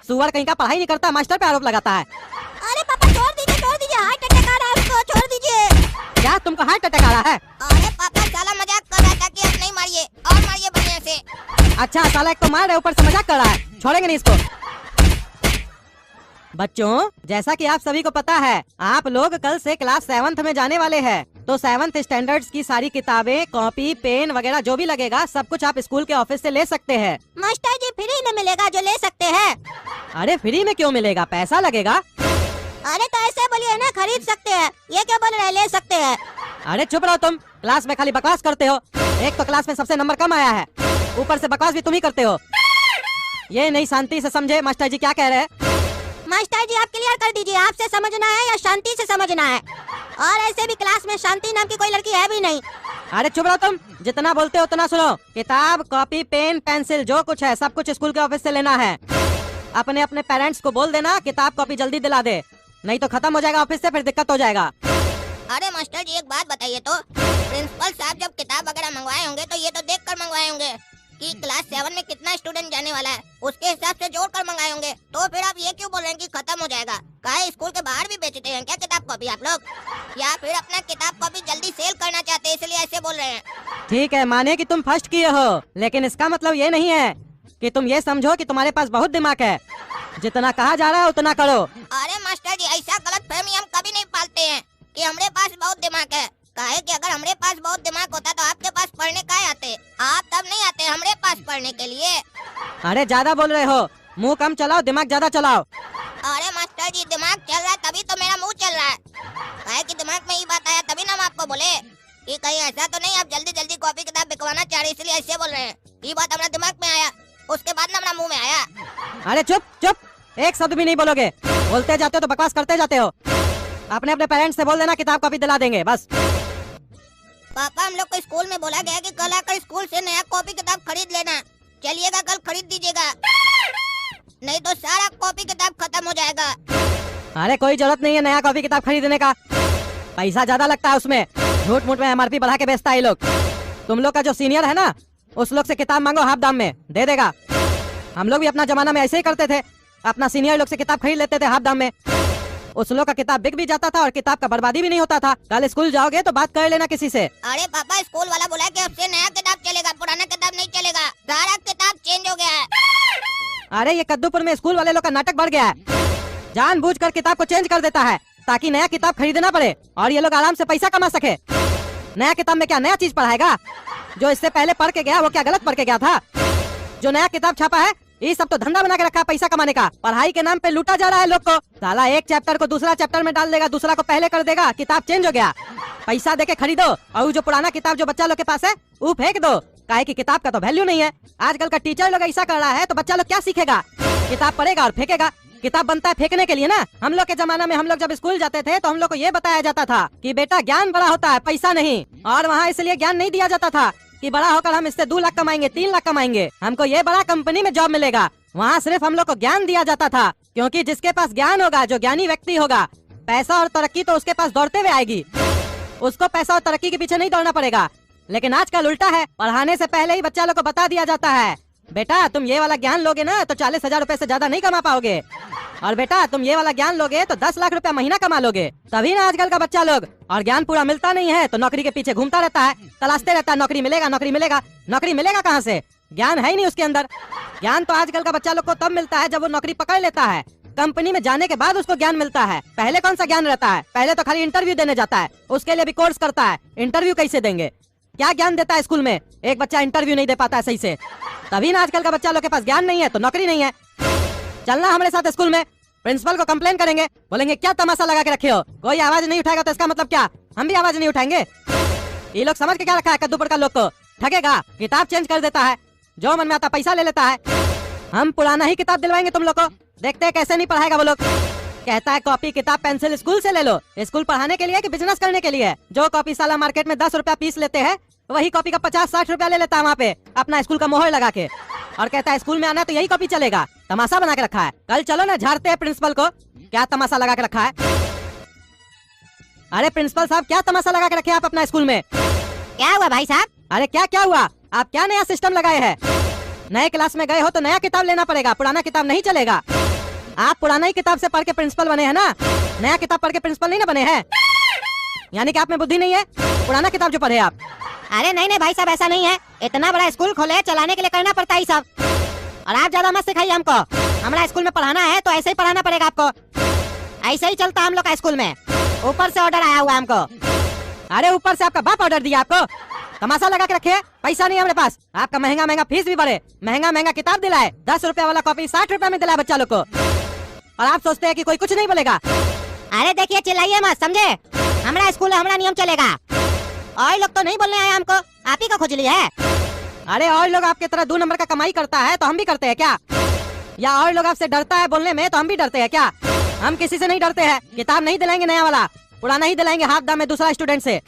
सुअर कहीं का पढ़ाई नहीं करता, मास्टर पे आरोप लगाता है। अरे पापा छोड़ दीजिए, हार्ट अटैक आ रहा है उसको, छोड़ दीजिए। क्या तुमको हार्ट अटैक आ रहा है? अरे पापा साला मजाक कर रहा था कि अब नहीं मारिए और मारिए बढ़िया से। अच्छा साला एक तो मार रहे ऊपर से मजाक कर रहा है, छोड़ेंगे नहीं इसको। बच्चों जैसा कि आप सभी को पता है, आप लोग कल से क्लास 7th में जाने वाले हैं, तो 7th स्टैंडर्ड्स की सारी किताबें, कॉपी, पेन वगैरह जो भी लगेगा सब कुछ आप स्कूल के ऑफिस से ले सकते हैं। मास्टर जी फ्री में मिलेगा जो ले सकते हैं? अरे फ्री में क्यों मिलेगा, पैसा लगेगा। अरे तो ऐसे बोलिए ना, खरीद सकते हैं। ये क्या बोल रहे हैं, ले सकते हैं? अरे चुप रहो तुम, क्लास में खाली बकवास करते हो। एक तो क्लास में सबसे नंबर कम आया है, ऊपर से बकवास भी तुम ही करते हो। ये नहीं शांति से समझे मास्टर जी क्या कह रहे हैं। मास्टर जी आप क्लियर कर दीजिए, आपसे समझना है या शांति से समझना है? और ऐसे भी क्लास में शांति नाम की कोई लड़की है भी नहीं। अरे चुप रहो तुम, जितना बोलते हो उतना सुनो। किताब, कॉपी, पेन, पेंसिल जो कुछ है सब कुछ स्कूल के ऑफिस से लेना है। अपने अपने पेरेंट्स को बोल देना किताब कॉपी जल्दी दिला दे, नहीं तो खत्म हो जाएगा ऑफिस से, फिर दिक्कत हो जाएगा। अरे मास्टर जी एक बात बताइए तो, प्रिंसिपल साहब जब किताब वगैरह मंगवाए होंगे तो ये तो देख कर मंगवाए होंगे कि क्लास 7 में कितना स्टूडेंट जाने वाला है, उसके हिसाब से जोड़ कर मंगाए होंगे। तो फिर आप ये क्यों बोल रहे हैं कि खत्म हो जाएगा? काहे स्कूल के बाहर भी बेचते हैं क्या किताब कॉपी आप लोग, या फिर अपना किताब कॉपी जल्दी सेल करना चाहते हैं इसलिए ऐसे बोल रहे हैं? ठीक है माने कि तुम फर्स्ट किए हो, लेकिन इसका मतलब ये नहीं है कि तुम ये समझो कि तुम्हारे पास बहुत दिमाग है। जितना कहा जा रहा है उतना करो। अरे मास्टर जी ऐसा गलत फहमी हम कभी नहीं पालते हैं कि हमारे पास बहुत दिमाग है। काहे कि अगर हमारे पास बहुत दिमाग होता तो आपके पास पढ़ने काहे आते? आप तब नहीं आते हमारे पास पढ़ने के लिए। अरे ज्यादा बोल रहे हो, मुंह कम चलाओ, दिमाग ज्यादा चलाओ। अरे मास्टर जी दिमाग चल रहा है तभी तो मेरा मुंह चल रहा है। काहे कि दिमाग में ये बात आया तभी ना हम आपको बोले कि कहीं ऐसा तो नहीं आप जल्दी जल्दी कॉपी किताब बिकवाना चाह रहे इसलिए ऐसे बोल रहे हैं। ये बात हमारा दिमाग में आया, उसके बाद ना हमारा मुंह में आया। अरे चुप चुप, एक शब्द भी नहीं बोलोगे, बोलते जाते हो तो बकवास करते जाते हो। अपने अपने पेरेंट्स से बोल देना किताब कॉपी दिला देंगे बस। पापा हम लोग को स्कूल में बोला गया कि कल आकर स्कूल से नया कॉपी किताब खरीद लेना। चलिएगा कल खरीद दीजिएगा, नहीं तो सारा कॉपी किताब खत्म हो जाएगा। अरे कोई जरूरत नहीं है नया कॉपी किताब खरीदने का, पैसा ज्यादा लगता है उसमें, झूठ मूठ में MRP बढ़ा के बेचता है ये लोग। तुम लोग का जो सीनियर है ना उस लोग से किताब मांगो, हाफ दाम में दे देगा। हम लोग भी अपना जमाना में ऐसे ही करते थे, अपना सीनियर लोग से किताब खरीद लेते थे हाफ दाम में। उस लोग का किताब बिक भी जाता था और किताब का बर्बादी भी नहीं होता था। कल स्कूल जाओगे तो बात कर लेना किसी से। अरे पापा स्कूल वाला बोला कि अब से नया किताब चलेगा, पुराना किताब नहीं चलेगा, सारा किताब चेंज हो गया है। अरे ये कद्दूपुर में स्कूल वाले लोग का नाटक बढ़ गया है, जानबूझकर किताब को चेंज कर देता है ताकि नया किताब खरीदना पड़े और ये लोग आराम से पैसा कमा सके। नया किताब में क्या नया चीज पढ़ाएगा? जो इससे पहले पढ़ के गया वो क्या गलत पढ़ के गया था? जो नया किताब छापा है ये सब तो धंधा बना के रखा है पैसा कमाने का। पढ़ाई के नाम पे लूटा जा रहा है लोग को। साला एक चैप्टर को दूसरा चैप्टर में डाल देगा, दूसरा को पहले कर देगा, किताब चेंज हो गया। पैसा देके खरीदो और जो पुराना किताब जो बच्चा लोग के पास है वो फेंक दो, काहे कि किताब का तो वैल्यू नहीं है। आजकल का टीचर लोग ऐसा कर रहा है तो बच्चा लोग क्या सीखेगा? किताब पढ़ेगा और फेंकेगा। किताब बनता है फेंकने के लिए ना। हम लोग के जमाना में हम लोग जब स्कूल जाते थे तो हम लोग को ये बताया जाता था कि बेटा ज्ञान बड़ा होता है पैसा नहीं, और वहाँ इसलिए ज्ञान नहीं दिया जाता था कि बड़ा होकर हम इससे 2 लाख कमाएंगे 3 लाख कमाएंगे, हमको ये बड़ा कंपनी में जॉब मिलेगा। वहाँ सिर्फ हम लोग को ज्ञान दिया जाता था, क्योंकि जिसके पास ज्ञान होगा, जो ज्ञानी व्यक्ति होगा, पैसा और तरक्की तो उसके पास दौड़ते हुए आएगी, उसको पैसा और तरक्की के पीछे नहीं दौड़ना पड़ेगा। लेकिन आजकल उल्टा है, पढ़ाने से पहले ही बच्चा लोग को बता दिया जाता है बेटा तुम ये वाला ज्ञान लोगे ना तो 40,000 रुपए से ज्यादा नहीं कमा पाओगे, और बेटा तुम ये वाला ज्ञान लोगे तो 10 लाख रुपया महीना कमा लोगे। तभी ना आजकल का बच्चा लोग, और ज्ञान पूरा मिलता नहीं है तो नौकरी के पीछे घूमता रहता है, तलाशते रहता है नौकरी मिलेगा नौकरी मिलेगा। नौकरी मिलेगा कहाँ से? ज्ञान है ही नहीं उसके अंदर। ज्ञान तो आजकल का बच्चा लोग को तब मिलता है जब वो नौकरी पकड़ लेता है, कंपनी में जाने के बाद उसको ज्ञान मिलता है। पहले कौन सा ज्ञान रहता है? पहले तो खाली इंटरव्यू देने जाता है, उसके लिए भी कोर्स करता है। इंटरव्यू कैसे देंगे? क्या ज्ञान देता है स्कूल में? एक बच्चा इंटरव्यू नहीं दे पाता है सही से। तभी ना आजकल का बच्चा लोग के पास ज्ञान नहीं है तो नौकरी नहीं है। चलना हमारे साथ स्कूल में, प्रिंसिपल को कंप्लेन करेंगे, बोलेंगे क्या तमाशा लगा के रखे हो, कोई आवाज नहीं उठाएगा तो इसका मतलब क्या, हम भी आवाज नहीं उठाएंगे। ये लोग समझ के क्या रखा है कद्दूपुर का लोग को, ठगेगा, किताब चेंज कर देता है, जो मन में आता पैसा ले लेता है। हम पुराना ही किताब दिलवाएंगे तुम लोग को, देखते हैं कैसे नहीं पढ़ाएगा वो लोग। कहता है कॉपी किताब पेंसिल स्कूल से ले लो, स्कूल पढ़ाने के लिए कि बिजनेस करने के लिए। जो कॉपी साला मार्केट में 10 रुपया पीस लेते हैं, वही कॉपी का 50-60 रुपया ले लेता है वहाँ पे अपना स्कूल का मोहर लगा के, और कहता है स्कूल में आना तो यही कॉपी चलेगा। तमाशा बना के रखा है। कल चलो ना झाड़ते हैं प्रिंसिपल को, क्या तमाशा लगा के रखा है। अरे प्रिंसिपल साहब क्या तमाशा लगा के रखे आप अपना स्कूल में? क्या हुआ भाई साहब? अरे क्या हुआ, आप क्या नया सिस्टम लगाए हैं? नए क्लास में गए हो तो नया किताब लेना पड़ेगा, पुराना किताब नहीं चलेगा। आप पुराना ही किताब से पढ़ के प्रिंसिपल बने हैं ना, नया किताब पढ़ के प्रिंसिपल नहीं ना बने हैं। यानी कि आप में बुद्धि नहीं है, पुराना किताब जो पढ़े आप। अरे नहीं भाई साहब, ऐसा नहीं है। इतना बड़ा स्कूल खोले, चलाने के लिए करना पड़ता है सब। और आप ज्यादा मत सिखाइए हमको। हमारा स्कूल में पढ़ाना है तो ऐसे ही पढ़ाना पड़ेगा आपको। ऐसे ही चलता हम लोग का स्कूल में। ऊपर से ऑर्डर आया हुआ हमको। अरे ऊपर से आपका बाप ऑर्डर दिया आपको? तमाशा लगा के रखे, पैसा नहीं है हमारे पास। आपका महंगा फीस भी बढ़े, महंगा किताब दिलाए, 10 रुपया वाला कॉपी 60 रुपया में दिलाए बच्चा लोग को, और आप सोचते हैं कि कोई कुछ नहीं बोलेगा। अरे देखिए, चिल्लाइए मत, समझे? हमारा स्कूल है, हमारा नियम चलेगा। और लोग तो नहीं बोलने आए हमको, आप ही का खोज लिया है। अरे और लोग आपके तरह 2 नंबर का कमाई करता है तो हम भी करते हैं क्या? या और लोग आपसे डरता है बोलने में तो हम भी डरते हैं क्या? हम किसी से नहीं डरते हैं। किताब नहीं दिलाएंगे नया वाला, पुराना ही दिलाएंगे हाफ दाम में दूसरा स्टूडेंट से।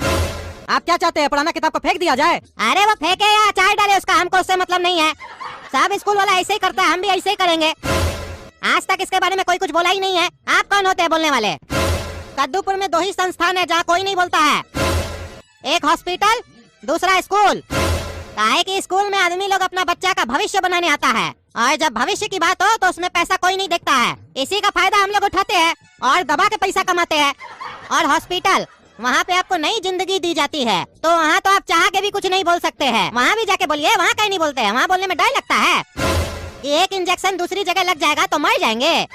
आप क्या चाहते हैं, पुराना किताब को फेंक दिया जाए? अरे वो फेंके या अचार डाले, उसका हमको उससे मतलब नहीं है। सब स्कूल वाला ऐसे ही करता है, हम भी ऐसे ही करेंगे। आज तक इसके बारे में कोई कुछ बोला ही नहीं है। आप कौन होते हैं बोलने वाले? कद्दूपुर में 2 ही संस्थान है जहाँ कोई नहीं बोलता है, एक हॉस्पिटल, दूसरा स्कूल। काहे कि स्कूल में आदमी लोग अपना बच्चा का भविष्य बनाने आता है, और जब भविष्य की बात हो तो उसमें पैसा कोई नहीं देखता है। इसी का फायदा हम लोग उठाते हैं और दबा के पैसा कमाते हैं। और हॉस्पिटल, वहाँ पे आपको नई जिंदगी दी जाती है, तो वहाँ तो आप चाह के भी कुछ नहीं बोल सकते हैं। वहाँ भी जाके बोलिए, वहाँ कहीं नहीं बोलते हैं। वहाँ बोलने में डर लगता है कि एक इंजेक्शन दूसरी जगह लग जाएगा तो मर जाएंगे।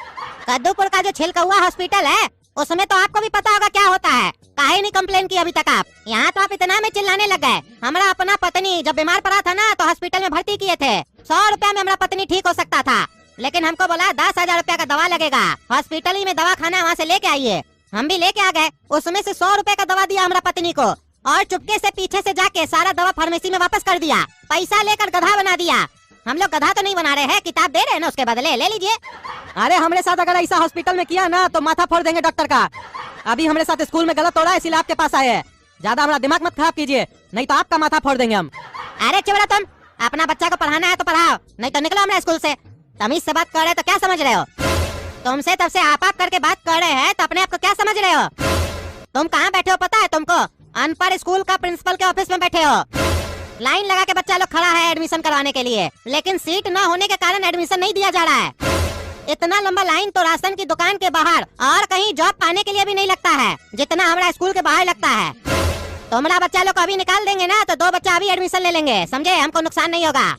कद्दूपुर का जो छिलका हॉस्पिटल है, उसमें तो आपको भी पता होगा क्या होता है। काहे नहीं कंप्लेन की अभी तक आप? यहाँ तो आप इतना में चिल्लाने लग गए। हमारा अपना पत्नी जब बीमार पड़ा था ना, तो हॉस्पिटल में भर्ती किए थे। 100 रुपया में हमारा पत्नी ठीक हो सकता था, लेकिन हमको बोला 10,000 रुपया का दवा लगेगा, हॉस्पिटल ही में दवा खाना, वहाँ से लेके आइए। हम भी लेके आ गए, उसमें से 100 रुपए का दवा दिया हमारा पत्नी को, और चुपके से पीछे से जाके सारा दवा फार्मेसी में वापस कर दिया। पैसा लेकर गधा बना दिया। हम लोग गधा तो नहीं बना रहे हैं, किताब दे रहे हैं ना, उसके बदले ले लीजिए। अरे हमारे साथ अगर ऐसा हॉस्पिटल में किया ना तो माथा फोड़ देंगे डॉक्टर का। अभी हमारे साथ स्कूल में गलत हो रहा है, इसलिए आपके पास आए हैं। ज्यादा हमारा दिमाग मत खराब कीजिए, नहीं तो आपका माथा फोड़ देंगे हम। अरे चुप रहो तुम। अपना बच्चा को पढ़ाना है तो पढ़ाओ, नहीं तो निकलो हमारे स्कूल से। तमीज से बात कर रहे हो तो क्या समझ रहे हो? तुमसे तब से आप करके बात कर रहे हैं तो अपने आप को क्या समझ रहे हो? तुम कहाँ बैठे हो पता है तुमको? अनपढ़ स्कूल का प्रिंसिपल के ऑफिस में बैठे हो। लाइन लगा के बच्चा लोग खड़ा है एडमिशन करवाने के लिए, लेकिन सीट न होने के कारण एडमिशन नहीं दिया जा रहा है। इतना लंबा लाइन तो राशन की दुकान के बाहर और कहीं जॉब पाने के लिए भी नहीं लगता है, जितना हमारा स्कूल के बाहर लगता है। तुम्हारा बच्चा लोग को अभी निकाल देंगे ना तो 2 बच्चा अभी एडमिशन ले लेंगे, समझे? हमको नुकसान नहीं होगा।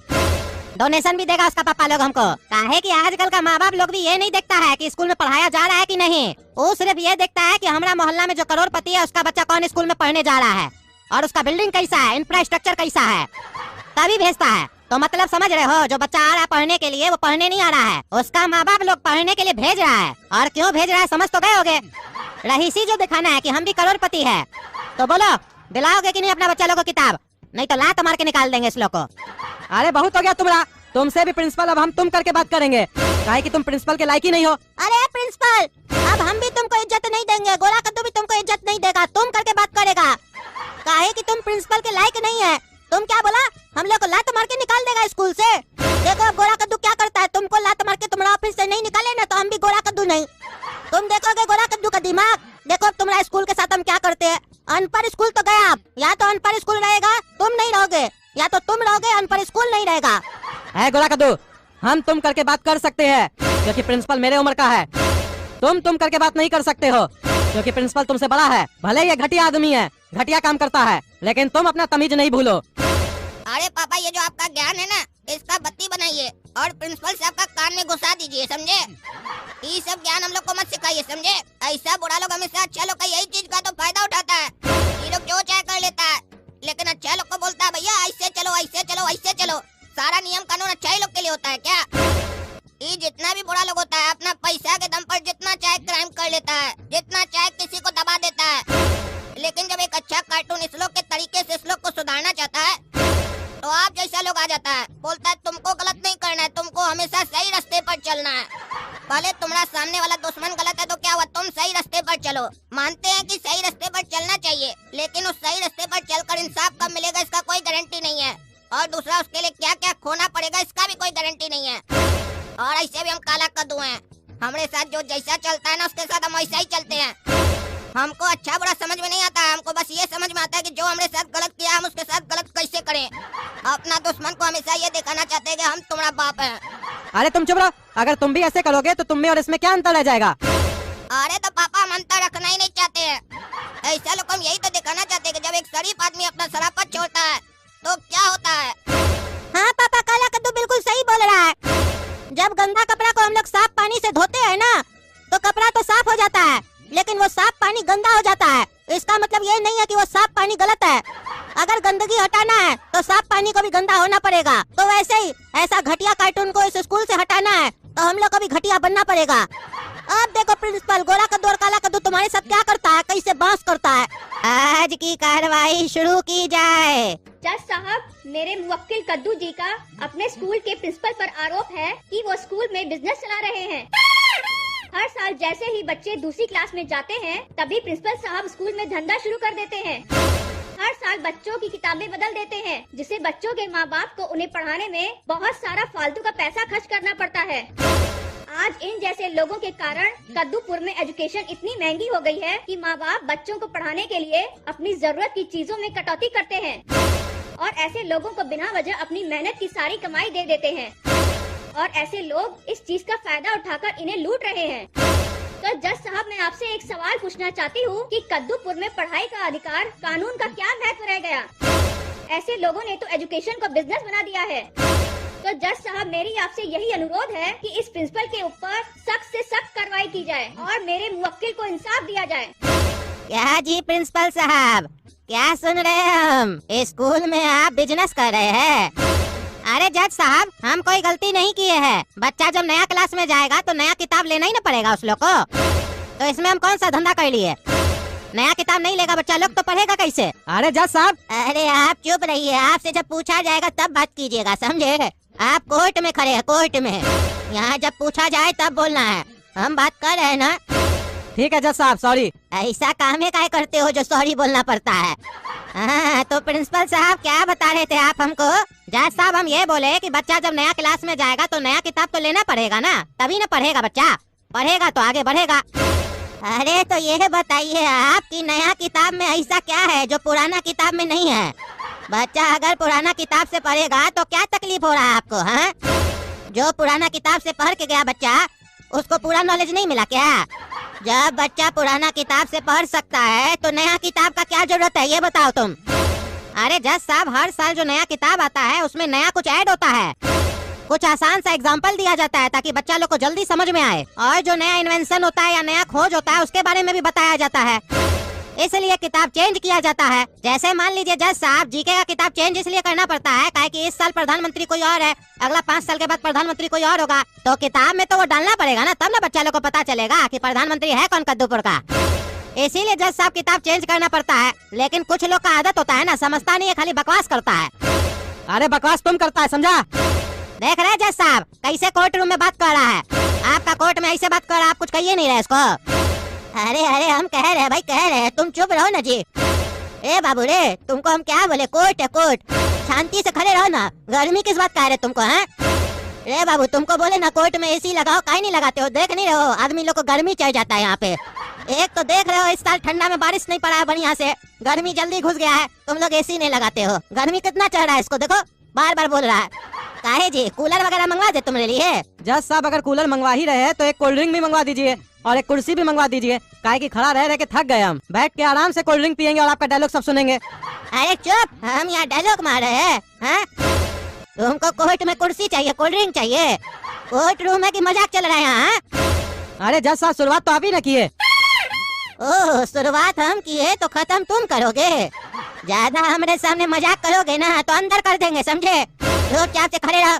डोनेशन भी देगा उसका पापा लोग हमको। काहे कि आजकल का माँ बाप लोग भी ये नहीं देखता है कि स्कूल में पढ़ाया जा रहा है कि नहीं, वो सिर्फ ये देखता है कि हमारा मोहल्ला में जो करोड़पति है उसका बच्चा कौन स्कूल में पढ़ने जा रहा है, और उसका बिल्डिंग कैसा है, इंफ्रास्ट्रक्चर कैसा है, तभी भेजता है। तो मतलब समझ रहे हो, जो बच्चा आ रहा है पढ़ने के लिए वो पढ़ने नहीं आ रहा है, उसका माँ बाप लोग पढ़ने के लिए भेज रहा है। और क्यों भेज रहा है समझ तो गए होगे। रहीसी जो दिखाना है कि हम भी करोड़पति है। तो बोलो, दिलाओगे कि नहीं अपना बच्चा लोग को किताब? नहीं तो लात मार के निकाल देंगे इस लोग को। अरे बहुत हो गया तुम्हारा, तुमसे भी प्रिंसिपल अब हम तुम करके बात करेंगे, काहे कि तुम प्रिंसिपल के लायक ही नहीं हो। अरे प्रिंसिपल, अब हम भी तुमको इज्जत नहीं देंगे, गोरा कद्दू भी तुमको इज्जत नहीं देगा, तुम करके बात करेगा। काहे कि तुम प्रिंसिपल के लायक नहीं है। तुम क्या बोला? हम लोग को लात मार के निकाल देगा स्कूल से। देखो अब गोरा कद्दू क्या करता है, तुमको लात मार के तुम्हारा ऑफिस से नहीं निकाले ना तो हम भी गोरा कद्दू नहीं। तुम देखोगे गोरा कद्दू का दिमाग। देखो अब तुम्हारा स्कूल के साथ हम क्या करते हैं। अनपढ़ स्कूल तो गया, आप या तो अनपढ़ स्कूल रहेगा, तुम नहीं रहोगे, या तो तुम रहोगे, अनपढ़ स्कूल नहीं रहेगा। है गोरा कद्दू, हम तुम करके बात कर सकते हैं क्योंकि प्रिंसिपल मेरे उम्र का है। तुम करके बात नहीं कर सकते हो क्योंकि प्रिंसिपल तुमसे बड़ा है। भले ये घटिया आदमी है, घटिया काम करता है, लेकिन तुम अपना तमीज नहीं भूलो। अरे पापा, ये जो आपका ज्ञान है ना, इसका बत्ती बनाइए और प्रिंसिपल साहब का कान में घुसा दीजिए, समझे? ये सब ज्ञान हम लोग को मत सिखाइए, समझे? ऐसा बुरा लोग हमेशा अच्छा लोग का यही चीज का तो फायदा उठाता है। ये लोग जो चाहे कर लेता है, लेकिन अच्छा लोग को बोलता है भैया ऐसे चलो, ऐसे चलो, ऐसे चलो। सारा नियम कानून अच्छा ही लोग के लिए होता है क्या? ये जितना भी बुरा लोग होता है अपना पैसा के दम पर लेता है, जितना चाहे किसी को दबा देता है। लेकिन जब एक अच्छा कार्टून इस लोग के तरीके से इस लोग को सुधारना चाहता है तो आप जैसा लोग आ जाता है, बोलता है तुमको गलत नहीं करना है, तुमको हमेशा सही रास्ते पर चलना है। भले तुम्हारा सामने वाला दुश्मन गलत है तो क्या हुआ, तुम सही रास्ते पर चलो। मानते हैं कि सही रास्ते पर चलना चाहिए, लेकिन उस सही रास्ते पर चलकर इंसाफ कब मिलेगा इसका कोई गारंटी नहीं है। और दूसरा, उसके लिए क्या क्या खोना पड़ेगा इसका भी कोई गारंटी नहीं है। और ऐसे भी हम काला कद्दू हैं, हमारे साथ जो जैसा चलता है ना उसके साथ हम वैसा ही चलते हैं। हमको अच्छा बुरा समझ में नहीं आता, हमको बस ये समझ में आता है कि जो हमारे साथ गलत किया हम उसके साथ गलत कैसे करें। अपना दुश्मन को हमेशा ये दिखाना चाहते हैं कि हम तुम्हारा बाप है। अरे तुम चुप रहो, अगर तुम भी ऐसे करोगे तो तुम में और इसमें क्या अंतर रह जाएगा। अरे तो पापा हम अंतर रखना ही नहीं चाहते हैं। ऐसा लोग हम यही तो दिखाना चाहते हैं कि जब एक शरीफ आदमी अपना शराफत छोड़ता है तो क्या होता है। हाँ पापा, काला कद्दू बिल्कुल सही बोल रहा है। जब गंदा कपड़ा को हम लोग साफ पानी से धोते हैं ना तो कपड़ा तो साफ हो जाता है, लेकिन वो साफ पानी गंदा हो जाता है। इसका मतलब ये नहीं है कि वो साफ पानी गलत है। अगर गंदगी हटाना है तो साफ पानी को भी गंदा होना पड़ेगा। तो वैसे ही ऐसा घटिया कार्टून को इस स्कूल से हटाना है तो हम लोग को भी घटिया बनना पड़ेगा। अब देखो प्रिंसिपल, गोरा कद्दू और काला कद्दू तुम्हारे साथ क्या करता है, कैसे बांस करता है। आज की कार्रवाई शुरू की जाए। जज साहब, मेरे मुवक्किल कद्दू जी का अपने स्कूल के प्रिंसिपल पर आरोप है कि वो स्कूल में बिजनेस चला रहे हैं। हर साल जैसे ही बच्चे दूसरी क्लास में जाते हैं तभी प्रिंसिपल साहब स्कूल में धंधा शुरू कर देते हैं। हर साल बच्चों की किताबें बदल देते हैं, जिससे बच्चों के माँ बाप को उन्हें पढ़ाने में बहुत सारा फालतू का पैसा खर्च करना पड़ता है। आज इन जैसे लोगों के कारण कद्दूपुर में एजुकेशन इतनी महंगी हो गई है कि माँ बाप बच्चों को पढ़ाने के लिए अपनी जरूरत की चीजों में कटौती करते हैं और ऐसे लोगों को बिना वजह अपनी मेहनत की सारी कमाई दे देते हैं और ऐसे लोग इस चीज का फायदा उठाकर इन्हें लूट रहे हैं। तो जज साहब, मैं आपसे एक सवाल पूछना चाहती हूँ कि कद्दूपुर में पढ़ाई का अधिकार कानून का क्या महत्व रह गया। ऐसे लोगों ने तो एजुकेशन को बिजनेस बना दिया है। तो जज साहब, मेरी आपसे यही अनुरोध है कि इस प्रिंसिपल के ऊपर सख्त से सख्त कार्रवाई की जाए और मेरे मुवक्किल को इंसाफ दिया जाए। क्या जी प्रिंसिपल साहब, क्या सुन रहे हैं हम? स्कूल में आप बिजनेस कर रहे हैं? अरे जज साहब, हम कोई गलती नहीं किए हैं। बच्चा जब नया क्लास में जाएगा तो नया किताब लेना ही ना पड़ेगा उस लोग को। तो इसमें हम कौन सा धंधा कर लिए? नया किताब नहीं लेगा बच्चा लोग तो पढ़ेगा कैसे? अरे जज साहब, अरे आप चुप रहिए, आपसे जब पूछा जाएगा तब बात कीजिएगा, समझे? आप कोर्ट में खड़े हैं, कोर्ट में। यहाँ जब पूछा जाए तब बोलना है। हम बात कर रहे हैं ना। ठीक है जज साहब, सॉरी। ऐसा काम है काय करते हो जो सॉरी बोलना पड़ता है। हाँ, तो प्रिंसिपल साहब क्या बता रहे थे आप हमको? जज साहब, हम ये बोले कि बच्चा जब नया क्लास में जाएगा तो नया किताब तो लेना पड़ेगा ना, तभी ना पढ़ेगा बच्चा। पढ़ेगा तो आगे बढ़ेगा। अरे तो ये बताइए आप कि नया किताब में ऐसा क्या है जो पुराना किताब में नहीं है? बच्चा अगर पुराना किताब से पढ़ेगा तो क्या तकलीफ हो रहा है आपको? हाँ, जो पुराना किताब से पढ़ के गया बच्चा उसको पूरा नॉलेज नहीं मिला क्या? जब बच्चा पुराना किताब से पढ़ सकता है तो नया किताब का क्या जरूरत है, ये बताओ तुम। अरे जज साहब, हर साल जो नया किताब आता है उसमें नया कुछ ऐड होता है, कुछ आसान सा एग्जाम्पल दिया जाता है ताकि बच्चा लोग को जल्दी समझ में आए। और जो नया इन्वेंशन होता है या नया खोज होता है उसके बारे में भी बताया जाता है, इसलिए किताब चेंज किया जाता है। जैसे मान लीजिए जज साहब, जीके का किताब चेंज इसलिए करना पड़ता है काहे कि इस साल प्रधानमंत्री कोई और है, अगला 5 साल के बाद प्रधानमंत्री कोई और होगा, तो किताब में तो वो डालना पड़ेगा ना, तब ना बच्चा लोग को पता चलेगा कि प्रधानमंत्री है कौन कद्दूपुर का। इसीलिए जज साहब किताब चेंज करना पड़ता है। लेकिन कुछ लोग का आदत होता है ना, समझता नहीं है, खाली बकवास करता है। अरे बकवास तुम करता है, समझा? देख रहे जज साहब कैसे कोर्ट रूम में बात कर रहा है। आपका कोर्ट में ऐसे बात कर रहा है, आप कुछ कहिए नहीं रहे इसको। अरे अरे हम कह रहे हैं भाई, कह रहे हैं, तुम चुप रहो ना जी। ए बाबू रे, तुमको हम क्या बोले? कोर्ट है कोर्ट, शांति से खड़े रहो ना। गर्मी किस बात कह रहे तुमको? हैं रे बाबू, तुमको बोले ना कोर्ट में एसी लगाओ, काहे नहीं लगाते हो? देख नहीं रहे हो आदमी लोग को गर्मी चढ़ जाता है यहाँ पे। एक तो देख रहे हो इस साल ठंडा में बारिश नहीं पड़ा है बढ़िया से, गर्मी जल्दी घुस गया है, तुम लोग एसी नहीं लगाते हो। गर्मी कितना चढ़ रहा है इसको देखो, बार बार बोल रहा है। काहे जी, कूलर वगैरह मंगवा दे तुम्हारे लिए? जज साहब, अगर कूलर मंगवा ही रहे हैं तो एक कोल्ड ड्रिंक भी मंगवा दीजिए और एक कुर्सी भी मंगवा दीजिए, काहे कि खड़ा रह रह के थक गए हम। बैठ के आराम से कोल्ड ड्रिंक पियेंगे और आपका डायलॉग सब सुनेंगे। अरे चुप, हम यहाँ डायलॉग मार रहे हैं। हाँ? तुमको कोर्ट में कुर्सी चाहिए, कोल्ड ड्रिंक चाहिए? कोर्ट रूम है कि मजाक चल रहा है यहाँ? अरे जज साहब, शुरुआत तो आप ही न किए। ओह, शुरुआत हम किए तो खत्म तुम करोगे। ज्यादा हमारे सामने मजाक करोगे ना तो अंदर कर देंगे, समझे? चुपचाप से खड़े रहो।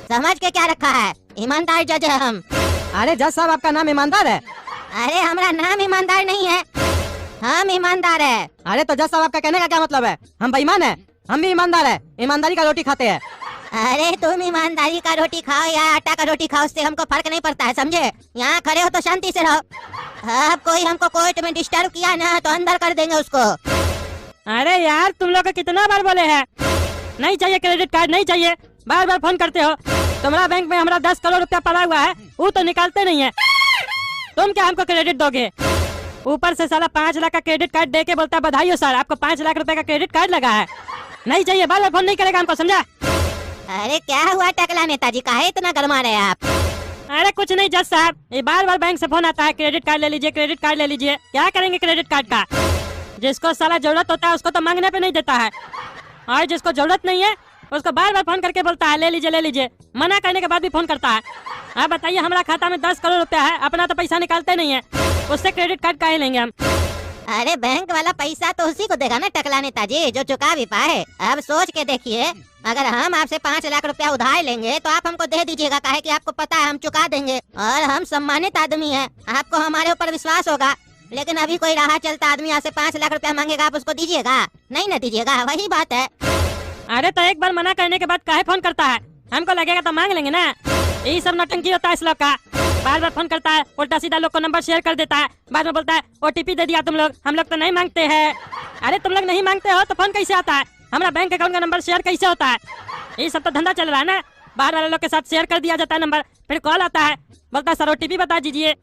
समझ के क्या रखा है, ईमानदार जज है हम। अरे जज साहब, आपका नाम ईमानदार है? अरे हमारा नाम ईमानदार नहीं है, हम ईमानदार है। अरे तो जज साहब आपका कहने का क्या मतलब है? हम बेईमान है? हम भी ईमानदार है, ईमानदारी का रोटी खाते हैं। अरे तुम ईमानदारी का रोटी खाओ या आटा का रोटी खाओ, उससे हमको फर्क नहीं पड़ता है, समझे? यहाँ खड़े हो तो शांति से रहो। अब कोई हमको कोर्ट में डिस्टर्ब किया ना तो अंदर कर देंगे उसको। अरे यार तुम लोग को कितना बार बोले हैं नहीं चाहिए क्रेडिट कार्ड, नहीं चाहिए, बार बार फोन करते हो। तुम्हारा बैंक में हमारा 10 करोड़ रुपया पड़ा हुआ है, वो तो निकालते नहीं है। तुम क्या हमको क्रेडिट दोगे? ऊपर से साला 5 लाख का क्रेडिट कार्ड दे के बोलता है बधाई हो सर आपको 5 लाख रुपए का क्रेडिट कार्ड लगा है। नहीं चाहिए, बार बार फोन नहीं करेगा हमको, समझा? अरे क्या हुआ टकला नेताजी, काहे इतना गरमा रहे हैं आप? अरे कुछ नहीं जज साहब, ये बार बार बैंक से फोन आता है क्रेडिट कार्ड ले लीजिए, क्रेडिट कार्ड ले लीजिए। क्या करेंगे क्रेडिट कार्ड का? जिसको साला जरूरत होता है उसको तो मांगने पे नहीं देता है, और जिसको जरूरत नहीं है उसको बार बार फोन करके बोलता है ले लीजिए ले लीजिए, मना करने के बाद भी फोन करता है। आप बताइए, हमारा खाता में 10 करोड़ रुपया है, अपना तो पैसा निकालते नहीं है, उससे क्रेडिट कार्ड काहे लेंगे हम? अरे बैंक वाला पैसा तो उसी को देगा ना टकला नेताजी जो चुका भी पाए। अब सोच के देखिए, अगर हम आपसे 5 लाख रुपया उधार लेंगे तो आप हमको दे दीजिएगा, काहे कि आपको पता है हम चुका देंगे और हम सम्मानित आदमी हैं, आपको हमारे ऊपर विश्वास होगा। लेकिन अभी कोई राह चलता आदमी आपसे 5 लाख रुपया मांगेगा, आप उसको दीजिएगा? नहीं ना दीजिएगा, वही बात है। अरे तो एक बार मना करने के बाद काहे फोन करता है? हमको लगेगा तो मांग लेंगे ना। यही सब नौटंकी होता है इस लोग का, बार बार फोन करता है, उल्टा सीधा लोग को नंबर शेयर कर देता है, बाद में बोलता है OTP दे दिया तुम लोग, हम लोग तो नहीं मांगते हैं। अरे तुम लोग नहीं मांगते हो तो फोन कैसे आता है? हमारा बैंक अकाउंट का नंबर शेयर कैसे होता है? ये सब तो धंधा चल रहा है ना, बाहर वाले लोग के साथ शेयर कर दिया जाता है नंबर, फिर कॉल आता है, बोलता है सर OTP बता दीजिए,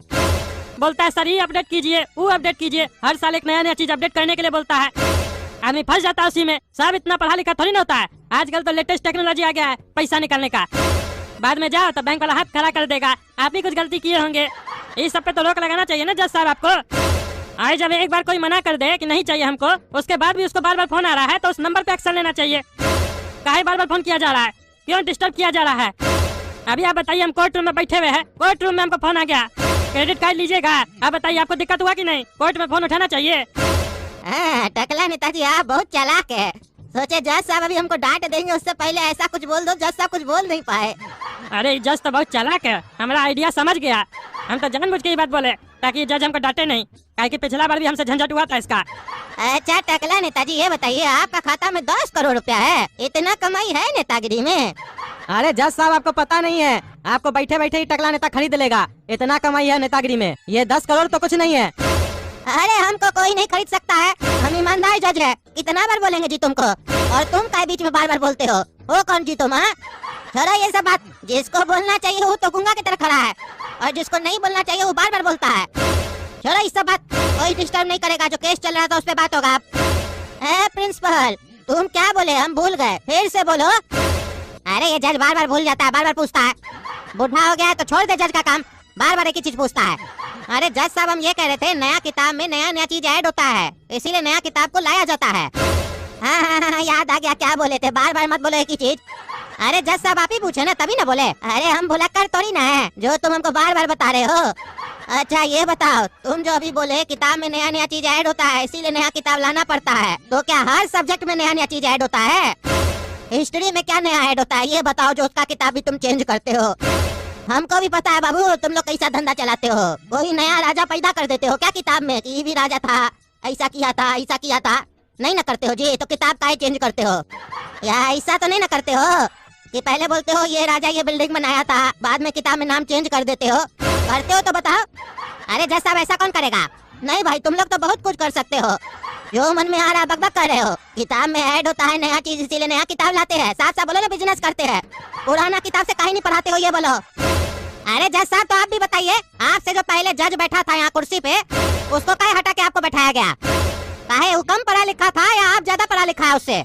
बोलता है सर ये अपडेट कीजिए, वो अपडेट कीजिए, हर साल एक नया नया चीज अपडेट करने के लिए बोलता है। आदमी फंस जाता है उसी में। सब इतना पढ़ा लिखा थोड़ी ना होता है, आजकल तो लेटेस्ट टेक्नोलॉजी आ गया है पैसा निकालने का। बाद में जाओ तो बैंक वाला हाथ खड़ा कर देगा, आप ही कुछ गलती किए होंगे। इस सब पे तो रोक लगाना चाहिए ना जज साहब आपको। आज जब एक बार कोई मना कर दे कि नहीं चाहिए हमको, उसके बाद भी उसको बार बार फोन आ रहा है तो उस नंबर पे एक्शन लेना चाहिए। काहे बार बार फोन किया जा रहा है? क्यों डिस्टर्ब किया जा रहा है? अभी आप बताइए, हम कोर्ट रूम में बैठे हुए हैं, कोर्ट रूम में हमको फोन आ गया क्रेडिट कार्ड लीजिएगा, आप बताइए आपको दिक्कत हुआ कि नहीं? कोर्ट में फोन उठाना चाहिए। टकला नेताजी आप बहुत चालाक है, सोचे जज साहब अभी हमको डांट देंगे, उससे पहले ऐसा कुछ बोल दो, जज साहब कुछ बोल नहीं पाए। अरे जज तो बहुत चालाक है, हमारा आइडिया समझ गया, हम तो जानबूझ के ये बात बोले ताकि जज हमको डांटे नहीं, काहे कि पिछला बार भी हमसे झंझट हुआ था इसका। अच्छा टकला नेताजी ये बताइए, आपका खाता में 10 करोड़ रुपया है, इतना कमाई है नेतागिरी में? अरे जज साहब आपको पता नहीं है, आपको बैठे बैठे ही टकला नेता खरीद लेगा, इतना कमाई है नेतागिरी में। ये 10 करोड़ तो कुछ नहीं है। अरे हमको कोई नहीं खरीद सकता है, हम ईमानदार जज है, कितना बार बोलेंगे जी तुमको, और तुम काय बीच में बार बार बोलते हो? वो कौन जी तुम? हाँ छोड़ो ये सब बात, जिसको बोलना चाहिए वो तो गूंगा की तरह खड़ा है, और जिसको नहीं बोलना चाहिए वो बार बार बोलता है। छोड़ो ये सब बात, कोई डिस्टर्ब नहीं करेगा, जो केस चल रहा था उस पे बात होगा। प्रिंसिपल तुम क्या बोले? हम भूल गए, फिर से बोलो। अरे ये जज बार बार भूल जाता है, बार बार पूछता है, बुढ़ा हो गया है तो छोड़ दे जज का काम, बार बार एक ही चीज पूछता है। अरे जज साहब हम ये कह रहे थे, नया किताब में नया नया चीज ऐड होता है, इसीलिए नया किताब को लाया जाता है। हाँ, याद आ गया, क्या बोले थे? बार बार मत बोलो एक ही चीज। अरे जज साहब आप ही पूछे ना, तभी ना बोले। अरे हम भुलक्कड़ थोड़ी ना है जो तुम हमको बार बार बता रहे हो। अच्छा ये बताओ, तुम जो अभी बोले किताब में नया नया चीज ऐड होता है इसीलिए नया किताब लाना पड़ता है, तो क्या हर सब्जेक्ट में नया नया चीज ऐड होता है? हिस्ट्री में क्या नया ऐड होता है ये बताओ, जो उसका किताब भी तुम चेंज करते हो। हमको भी पता है बाबू, तुम लोग कैसा धंधा चलाते हो, कोई नया राजा पैदा कर देते हो क्या किताब में कि ये भी राजा था, ऐसा किया था, ऐसा किया था? नहीं ना करते हो जी, तो किताब काहे चेंज करते हो? या ऐसा तो नहीं ना करते हो कि पहले बोलते हो ये राजा ये बिल्डिंग बनाया था, बाद में किताब में नाम चेंज कर देते हो? करते हो तो बताओ। अरे जज साहब ऐसा कौन करेगा? नहीं भाई तुम लोग तो बहुत कुछ कर सकते हो, जो मन में आ रहा बकबक कर रहे हो। किताब में ऐड होता है नया चीज इसीलिए नया किताब लाते हैं, साथ साथ बोलो ना बिजनेस करते हैं, पुराना किताब से काहे नहीं पढ़ाते हो ये बोलो। अरे जज साहब तो आप भी बताइए, आपसे जो पहले जज बैठा था यहाँ कुर्सी पे, उसको काहे हटा के आपको बैठाया गया? काहे वो कम पढ़ा लिखा था या आप ज्यादा पढ़ा लिखा है उससे?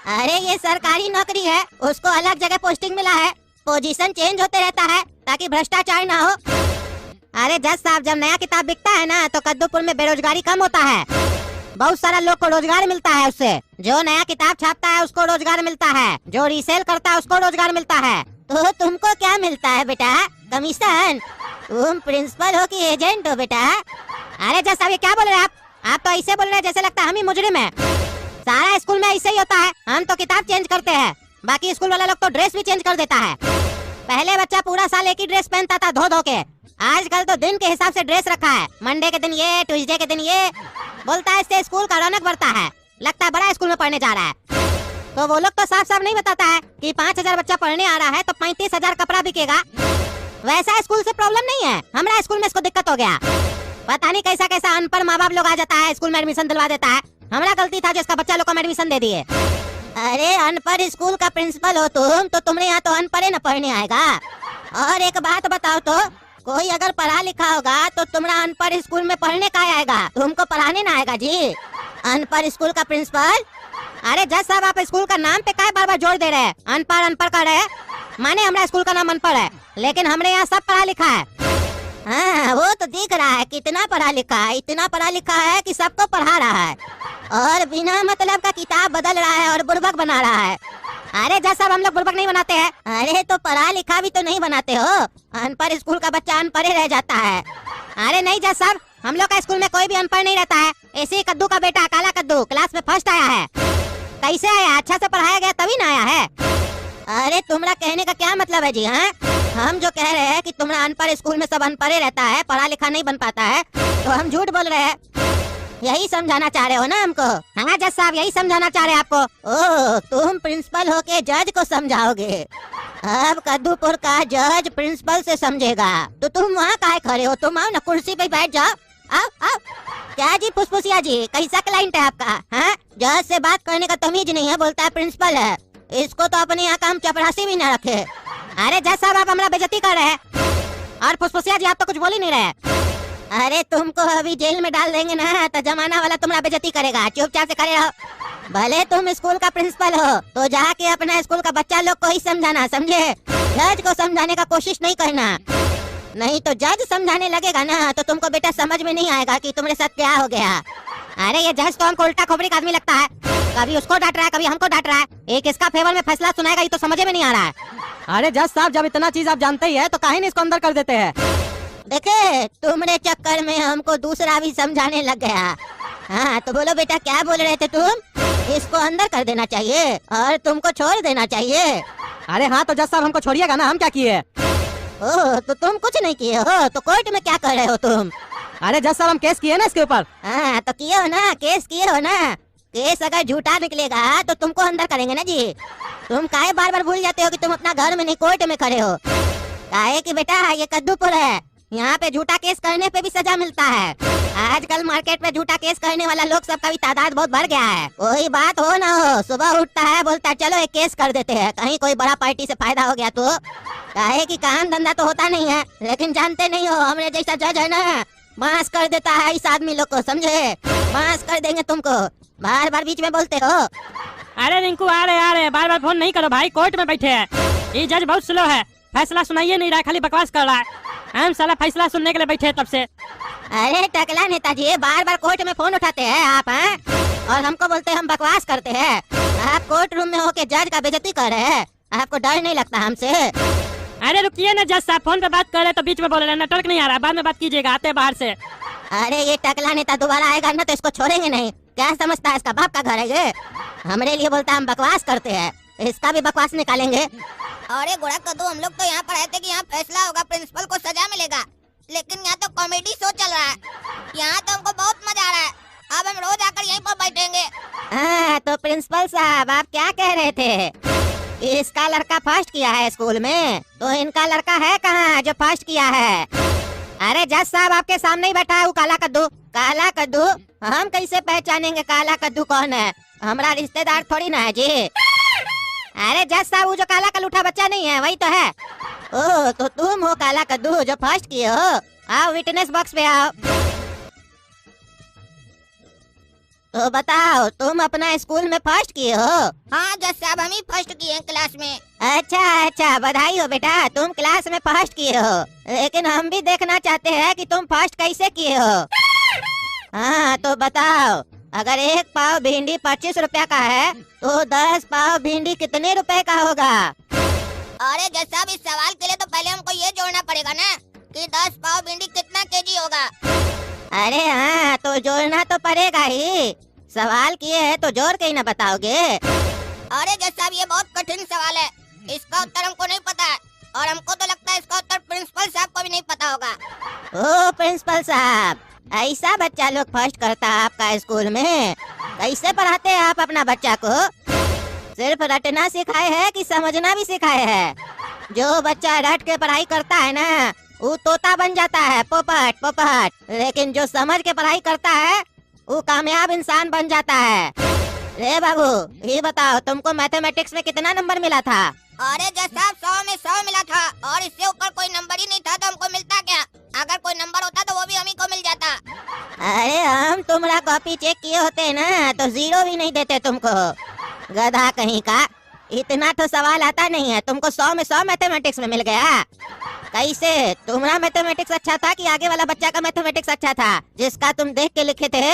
अरे ये सरकारी नौकरी है, उसको अलग जगह पोस्टिंग मिला है, पोजीशन चेंज होते रहता है ताकि भ्रष्टाचार ना हो। अरे जज साहब जब नया किताब बिकता है ना तो कद्दूपुर में बेरोजगारी कम होता है, बहुत सारा लोग को रोजगार मिलता है उससे। जो नया किताब छापता है उसको रोजगार मिलता है, जो रीसेल करता है उसको रोजगार मिलता है। तो तुमको क्या मिलता है बेटा? कमीशन? तुम प्रिंसिपल हो कि एजेंट हो बेटा? अरे जज साहब ये क्या बोल रहे हैं आप तो ऐसे बोल रहे हैं जैसे लगता है हम ही मुजरिम है। सारा स्कूल में ऐसे ही होता है, हम तो किताब चेंज करते हैं, बाकी स्कूल वाले लोग तो ड्रेस भी चेंज कर देता है। पहले बच्चा पूरा साल एक ही ड्रेस पहनता था धो धो के, आजकल तो दिन के हिसाब से ड्रेस रखा है, मंडे के दिन ये, ट्यूसडे के दिन ये। बोलता है इससे स्कूल का रौनक बढ़ता है, लगता है बड़ा स्कूल में पढ़ने जा रहा है। तो वो लोग तो साफ साफ नहीं बताता है कि 5000 बच्चा पढ़ने आ रहा है तो 35,000 कपड़ा बिकेगा। वैसा स्कूल से प्रॉब्लम नहीं है, हमारा स्कूल में इसको दिक्कत हो गया। पता नहीं कैसा कैसा अनपढ़ माँ बाप लोग आ जाता है, स्कूल में एडमिशन दिलवा देता है। हमारा गलती था जो इसका बच्चा लोग को एडमिशन दे दिए। अरे अनपढ़ स्कूल का प्रिंसिपल हो तुम, तो तुम्हारे यहाँ तो अनपढ़ न पढ़ने आएगा। और एक बात बताओ तो, कोई अगर पढ़ा लिखा होगा तो तुम्हारा अनपढ़ स्कूल में पढ़ने का आएगा, तुमको पढ़ाने ना आएगा जी। अनपढ़ स्कूल का प्रिंसिपल, अरे जज साहब आप स्कूल का नाम पे काय बार बार जोड़ दे रहे हैं? अनपढ़ अनपढ़ कर रहे हैं, माने हमारा स्कूल का नाम अनपढ़ है, लेकिन हमने यहाँ सब पढ़ा लिखा है। हाँ वो तो दिख रहा है कितना पढ़ा लिखा है, इतना पढ़ा लिखा है कि सबको पढ़ा रहा है और बिना मतलब का किताब बदल रहा है और बुड़बक बना रहा है। अरे जज साहब हम लोग बुड़बक नहीं बनाते हैं। अरे तो पढ़ा लिखा भी तो नहीं बनाते हो, अनपढ़ स्कूल का बच्चा अनपढ़ रह जाता है। अरे नहीं जज साहब, हम लोग का स्कूल में कोई भी अनपढ़ नहीं रहता है। ऐसे कद्दू का बेटा काला कद्दू क्लास में फर्स्ट आया है। कैसे आया? अच्छा से पढ़ाया गया तभी ना आया है। अरे तुम्हारा कहने का क्या मतलब है जी? हाँ हम जो कह रहे हैं कि तुम्हारा अनपढ़ स्कूल में सब अनपढ़ रहता है, पढ़ा लिखा नहीं बन पाता है, तो हम झूठ बोल रहे हैं। यही समझाना चाह रहे हो ना हमको? हाँ जज साहब यही समझाना चाह रहे हैं आपको। ओह तुम प्रिंसिपल होके जज को समझाओगे, अब कद्दूपुर का जज प्रिंसिपल से समझेगा। तो तुम वहाँ काहे खड़े हो? तुम आओ ना कुर्सी पे बैठ जाओ। आओ आओ। क्या जी फुसफुसिया जी, कैसा क्लाइंट है आपका? हाँ जज से बात करने का तमीज नहीं है, बोलता है प्रिंसिपल है। इसको तो अपने यहाँ काम चपरासी भी न रखे। अरे जज साहब आप हमारा बेइज्जती कर रहे हैं। और फुसफुसिया जी आप तो कुछ बोल ही नहीं रहे। अरे तुमको अभी जेल में डाल देंगे ना तो जमाना वाला तुम्हारा बेइज्जती करेगा, चुपचाप से खड़े रहो। भले तुम स्कूल का प्रिंसिपल हो तो जाके अपना स्कूल का बच्चा लोग को ही समझाना, समझे? जज को समझाने का कोशिश नहीं करना, नहीं तो जज समझाने लगेगा ना तो तुमको बेटा समझ में नहीं आएगा कि तुम्हारे साथ क्या हो गया। अरे ये जज तो हमको उल्टा खोपड़ी का आदमी लगता है, कभी उसको डांट रहा है कभी हमको डांट रहा है। एक इसका फेवर में फैसला सुनाएगा ये तो समझ में नहीं आ रहा है। अरे जज साहब जब इतना चीज आप जानते ही है तो काहे नहीं इसको अंदर कर देते हैं? देखे तुम्हारे चक्कर में हमको दूसरा भी समझाने लग गया। हाँ तो बोलो बेटा क्या बोल रहे थे तुम? इसको अंदर कर देना चाहिए और तुमको छोड़ देना चाहिए। अरे हाँ तो जज साहब हमको छोड़िएगा ना, हम क्या किए? ओह तो तुम कुछ नहीं किए हो तो कोर्ट में क्या कर रहे हो तुम? अरे जज साहब हम केस किए ना इसके ऊपर। हाँ तो किए हो ना, केस किए हो ना। केस अगर झूठा निकलेगा तो तुमको अंदर करेंगे ना जी। तुम काहे बार बार भूल जाते हो कि तुम अपना घर में नहीं कोर्ट में खड़े हो? काहे कि बेटा ये कद्दूपुर है, यहाँ पे झूठा केस करने पे भी सजा मिलता है। आजकल मार्केट में झूठा केस करने वाला लोग सबका भी तादाद बहुत बढ़ गया है। कोई बात हो ना हो, सुबह उठता है बोलता है चलो एक केस कर देते हैं, कहीं कोई बड़ा पार्टी से फायदा हो गया तो। काहे कि काम धंधा तो होता नहीं है, लेकिन जानते नहीं हो हमने जैसा जज है ना मांस कर देता है इस आदमी लोग को, समझे? मांस कर देंगे तुमको, बार बार बीच में बोलते हो। अरे रिंकू आ रहे बार बार फोन नहीं करो भाई, कोर्ट में बैठे हैं। ये जज बहुत स्लो है, फैसला सुनाइए नहीं रहा, खाली बकवास कर रहा है। हम साला फैसला सुनने के लिए बैठे हैं तब से। अरे टकला नेताजी बार बार कोर्ट में फोन उठाते हैं आप हैं और हमको बोलते हैं हम बकवास करते हैं। आप कोर्ट रूम में होके जज का बेइज्जती कर रहे हैं, आपको डर नहीं लगता हमसे? अरे रुकिए ना जज साहब, फोन पे बात कर रहे तो बीच में बोल रहे हैं, नेटवर्क नहीं आ रहा, बाद में बात कीजिएगा, आते हैं बाहर से। अरे ये टकला नेता दोबारा आएगा ना तो इसको छोड़ेंगे नहीं। क्या समझता है इसका बाप का घर है ये? हमारे लिए बोलता है हम बकवास करते हैं, इसका भी बकवास निकालेंगे। अरे गोड़ा कद्दू हम लोग तो यहाँ पर आए थे कि यहाँ फैसला होगा, प्रिंसिपल को सजा मिलेगा, लेकिन यहाँ तो कॉमेडी शो चल रहा है। यहाँ तो हमको बहुत मजा आ रहा है, अब हम रोज आकर यहीं पर बैठेंगे। हाँ तो प्रिंसिपल साहब आप क्या कह रहे थे? इसका लड़का फर्स्ट किया है स्कूल में, तो इनका लड़का है कहाँ जो फर्स्ट किया है? अरे जज साहब आपके सामने ही बैठा है वो काला कद्दू। काला कद्दू? हम कैसे पहचानेंगे काला कद्दू कौन है? हमारा रिश्तेदार थोड़ी ना है जी। अरे जज साहब वो जो काला कलूठा बच्चा नहीं है वही तो है। ओह तो तुम हो काला कद्दू जो फर्स्ट किए हो? आओ विटनेस बॉक्स पे आओ। तो बताओ तुम अपना स्कूल में फर्स्ट किए हो? हाँ जज साहब हम ही फर्स्ट किए हैं क्लास में। अच्छा बधाई हो बेटा, तुम क्लास में फर्स्ट किए हो, लेकिन हम भी देखना चाहते हैं कि तुम फर्स्ट कैसे किए हो। हाँ तो बताओ अगर एक पाव भिंडी 25 रुपया का है तो 10 पाव भिंडी कितने रुपए का होगा? अरे जज साहब इस सवाल के लिए तो पहले हमको ये जोड़ना पड़ेगा ना कि 10 पाव भिंडी कितना केजी होगा। अरे हाँ तो जोड़ना तो पड़ेगा ही, सवाल किए है तो जोड़ के ही ना बताओगे? अरे जज साहब ये बहुत कठिन सवाल है, इसका उत्तर हमको नहीं पता है, और हमको तो लगता है इसका उत्तर प्रिंसिपल साहब को भी नहीं पता होगा। ओ प्रिंसिपल साहब, ऐसा बच्चा लोग फर्स्ट करता है आपका स्कूल में? कैसे पढ़ाते हैं आप अपना बच्चा को? सिर्फ रटना सिखाए है कि समझना भी सिखाए है? जो बच्चा रट के पढ़ाई करता है ना, वो तोता बन जाता है, पोपट पोपट। लेकिन जो समझ के पढ़ाई करता है वो कामयाब इंसान बन जाता है। रे बाबू, ये बताओ तुमको मैथमेटिक्स में कितना नंबर मिला था? अरे जज साहब 100 में 100 मिला था और इससे ऊपर कोई नंबर ही नहीं था तो हमको मिलता क्या? अगर कोई नंबर होता तो वो भी हम ही को मिल जाता। अरे हम तुम्हारा कॉपी चेक किए होते ना तो 0 भी नहीं देते तुमको, गधा कहीं का। इतना तो सवाल आता नहीं है, तुमको 100 में 100 मैथमेटिक्स में मिल गया। कैसे? तुम्हारा मैथमेटिक्स अच्छा था कि आगे वाला बच्चा का मैथमेटिक्स अच्छा था जिसका तुम देख के लिखे थे?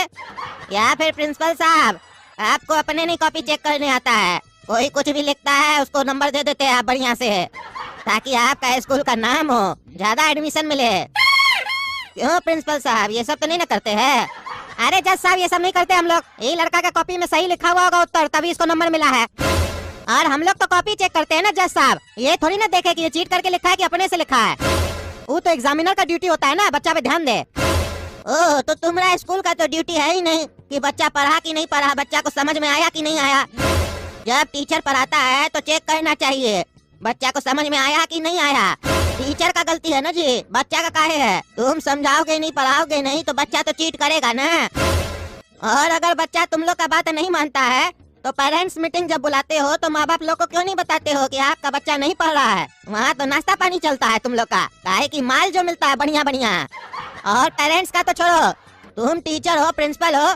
या फिर प्रिंसिपल साहब आपको अपने नहीं कॉपी चेक करने आता है? कोई कुछ भी लिखता है उसको नंबर दे देते हैं आप बढ़िया से, ताकि आपका स्कूल का नाम हो, ज्यादा एडमिशन मिले। क्यों प्रिंसिपल साहब, ये सब तो नहीं ना करते हैं? अरे जज साहब, ये सब नहीं करते हम लोग। ये लड़का का कॉपी में सही लिखा हुआ होगा उत्तर, तभी इसको नंबर मिला है। और हम लोग तो कॉपी चेक करते हैं ना जज साहब, ये थोड़ी ना देखे कि ये चीट करके लिखा है कि अपने से लिखा है। वो तो एग्जामिनर का ड्यूटी होता है ना, बच्चा पे ध्यान दे। ओह, तो तुम्हारा स्कूल का तो ड्यूटी है ही नहीं कि बच्चा पढ़ा कि नहीं पढ़ा, बच्चा को समझ में आया कि नहीं आया। जब टीचर पढ़ाता है तो चेक करना चाहिए बच्चा को समझ में आया कि नहीं आया। टीचर का गलती है ना जी, बच्चा का काहे है? तुम समझाओगे नहीं, पढ़ाओगे नहीं तो बच्चा तो चीट करेगा ना। और अगर बच्चा तुम लोग का बात नहीं मानता है तो पेरेंट्स मीटिंग जब बुलाते हो तो माँ बाप लोग को क्यों नहीं बताते हो कि आपका बच्चा नहीं पढ़ रहा है? वहाँ तो नाश्ता पानी चलता है तुम लोग का, काहे कि माल जो मिलता है बढ़िया बढ़िया। और पेरेंट्स का तो छोड़ो, तुम टीचर हो, प्रिंसिपल हो,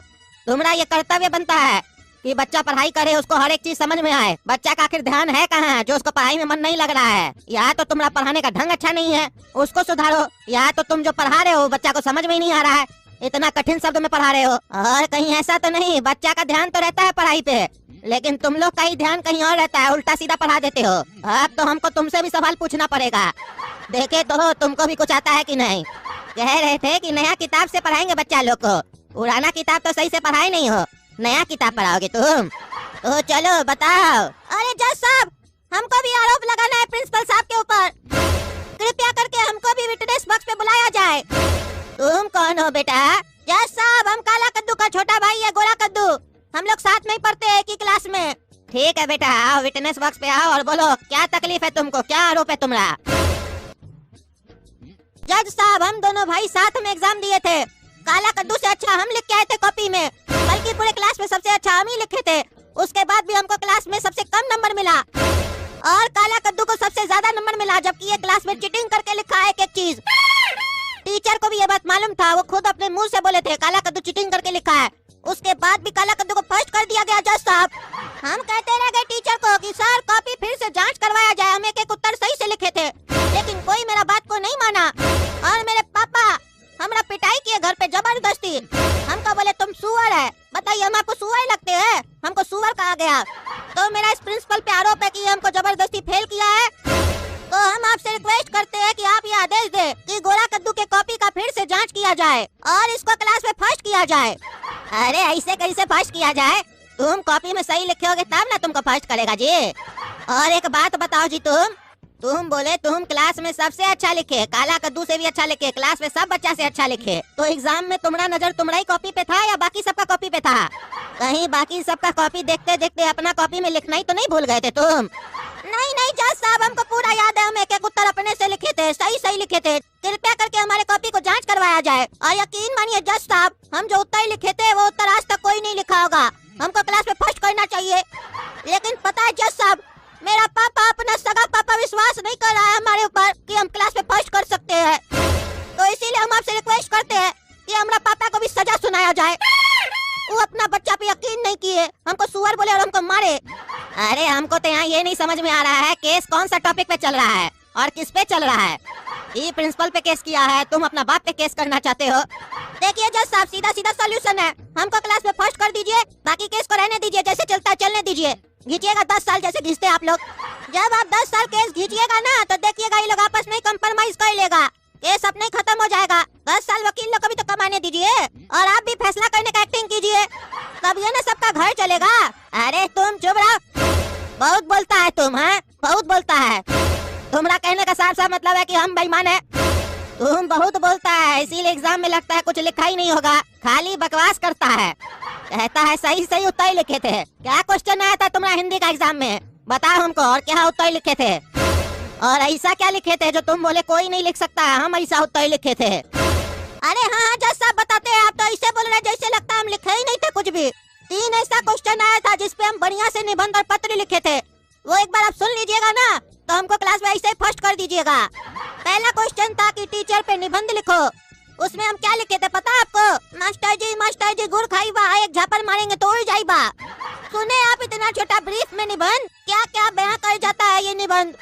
तुम्हारा ये कर्तव्य बनता है कि बच्चा पढ़ाई करे, उसको हर एक चीज समझ में आए। बच्चा का आखिर ध्यान है कहाँ जो उसको पढ़ाई में मन नहीं लग रहा है? या तो तुम्हारा पढ़ाने का ढंग अच्छा नहीं है, उसको सुधारो, या तो तुम जो पढ़ा रहे हो बच्चा को समझ में ही नहीं आ रहा है, इतना कठिन शब्द में पढ़ा रहे हो। और कहीं ऐसा तो नहीं, बच्चा का ध्यान तो रहता है पढ़ाई पे, लेकिन तुम लोग का ही ध्यान कहीं और रहता है, उल्टा सीधा पढ़ा देते हो। अब तो हमको तुमसे भी सवाल पूछना पड़ेगा। देखे तो हो तुमको भी कुछ आता है कि नहीं? कह रहे थे कि नया किताब से पढ़ाएंगे बच्चा लोग को, पुराना किताब तो सही से पढ़ाई नहीं हो, नया किताब पढ़ाओगे तुम? तो चलो बताओ। अरे जज साहब, हमको भी आरोप लगाना है प्रिंसिपल साहब के ऊपर। कृपया करके हमको भी विटनेस बॉक्स पे बुलाया जाए। तुम कौन हो बेटा? जज साहब, हम काला कद्दू का छोटा भाई है गोरा कद्दू, हम लोग साथ में ही पढ़ते हैं एक ही क्लास में। ठीक है बेटा, आओ विटनेस बॉक्स पे आओ और बोलो क्या तकलीफ है तुमको, क्या आरोप है तुम्हारा? जज साहब, हम दोनों भाई साथ में एग्जाम दिए थे, काला कद्दू से अच्छा हम लिख के आए थे कॉपी में, बल्कि पूरे क्लास में सबसे अच्छा हम ही लिखे थे। उसके बाद भी हमको क्लास में सबसे कम नंबर मिला और काला कद्दू को सबसे ज्यादा नंबर मिला, जबकि ये क्लास में चीटिंग करके लिखा है एक एक चीज। टीचर को भी ये बात मालूम था, वो खुद अपने मुंह से बोले थे काला कद्दू चीटिंग करके लिखा है। उसके बाद भी काला कद्दू को फर्स्ट कर दिया गया जज साहब। हम कहते रह गए टीचर को कि सर कॉपी फिर से जांच करवाया जाए, हम एक एक उत्तर सही से लिखे थे, लेकिन कोई मेरा बात को नहीं माना। और मेरे पापा हमारा पिटाई किए घर पे जबरदस्ती। हमको बोले तुम सुअर है। बताइए, हम आपको सुअर लगते हैं? हमको सुअर कहा गया। तो मेरा इस प्रिंसिपल पे आरोप है कि हमको जबरदस्ती फेल किया है। तो हम आपसे रिक्वेस्ट करते हैं कि आप ये आदेश दे कि गोरा कद्दू के कॉपी का फिर से जांच किया जाए और इसको क्लास में फर्स्ट किया जाए। अरे ऐसे कैसे फर्स्ट किया जाए? तुम कॉपी में सही लिखे होगे तब ना तुमको फर्स्ट करेगा जी। और एक बात बताओ जी, तुम बोले तुम क्लास में सबसे अच्छा लिखे, काला कद्दू से भी अच्छा लिखे, क्लास में सब बच्चा से अच्छा लिखे, तो एग्जाम में तुम्हारा नजर तुम्हारा ही कॉपी पे था या बाकी सबका कॉपी पे था? कहीं बाकी सबका कॉपी देखते देखते अपना कॉपी में लिखना ही तो नहीं भूल गए थे तुम? नहीं जज साहब, हमको पूरा याद है, हम एक एक उत्तर अपने से लिखे थे, सही सही लिखे थे। कृपया करके हमारे कॉपी को जांच करवाया जाए। और यकीन मानिए जज साहब, हम जो उत्तर लिखे थे वो उत्तर आज तक कोई नहीं लिखा होगा। हमको क्लास में फर्स्ट करना चाहिए। लेकिन पता है जज साहब, मेरा पापा, अपना सगा पापा विश्वास नहीं कर रहा है हमारे ऊपर कि हम क्लास में फर्स्ट कर सकते हैं। तो इसीलिए हम आपसे रिक्वेस्ट करते हैं कि हमारा पापा को भी सजा सुनाया जाए। वो अपना बच्चा पे यकीन नहीं किए, हमको सुअर बोले और हमको मारे। अरे हमको तो यहाँ ये नहीं समझ में आ रहा है केस कौन सा टॉपिक पे चल रहा है और किस पे चल रहा है। ये प्रिंसिपल पे केस किया है, तुम अपना बाप पे केस करना चाहते हो। देखिए जज साहब, सीधा सीधा सोल्यूशन है, हमको क्लास में फर्स्ट कर दीजिए, बाकी केस को रहने दीजिए, जैसे चलता है चलने दीजिए। घीचिएगा 10 साल जैसे घीचते आप लोग। जब आप 10 साल केस घीचिएगा ना तो देखिएगा ये लोग आपस में कंप्रोमाइज कर लेगा, केस अपने खत्म हो जाएगा। 10 साल वकील लोग को भी तो कमाने दीजिए और आप भी फैसला करने का एक्टिंग कीजिए, तब ये ना सबका घर चलेगा। अरे तुम चुप रहो, बहुत बोलता है तुम, हाँ बहुत बोलता है। तुम्हारा कहने का साफ साफ मतलब है कि हम बेईमान हैं। तुम बहुत बोलता है, इसीलिए एग्जाम में लगता है कुछ लिखा ही नहीं होगा, खाली बकवास करता है। कहता है सही सही उत्तर ही लिखे थे। क्या क्वेश्चन आया था तुम्हारा हिंदी का एग्जाम में, बताओ हमको, और क्या उत्तर लिखे थे? और ऐसा क्या लिखे थे जो तुम बोले कोई नहीं लिख सकता, हम ऐसा उत्तर लिखे थे? अरे हाँ जज साहब बताते हैं, आप तो ऐसे बोल रहे जैसे लगता है हम लिखे ही नहीं थे कुछ भी। 3 ऐसा क्वेश्चन आया था जिसपे हम बढ़िया से निबंध और पत्र लिखे थे, वो एक बार आप सुन लीजिएगा ना, तो हमको क्लास में ऐसे ही फर्स्ट कर दीजिएगा। पहला क्वेश्चन था कि टीचर पे निबंध लिखो। उसमें हम क्या लिखे थे पता है आपको? मास्टर जी गुड़ खाई बा, एक झापड़ मारेंगे तो उड़ जाई बा। सुने आप, इतना छोटा ब्रीफ में निबंध क्या क्या बयां कर जाता है ये निबंध।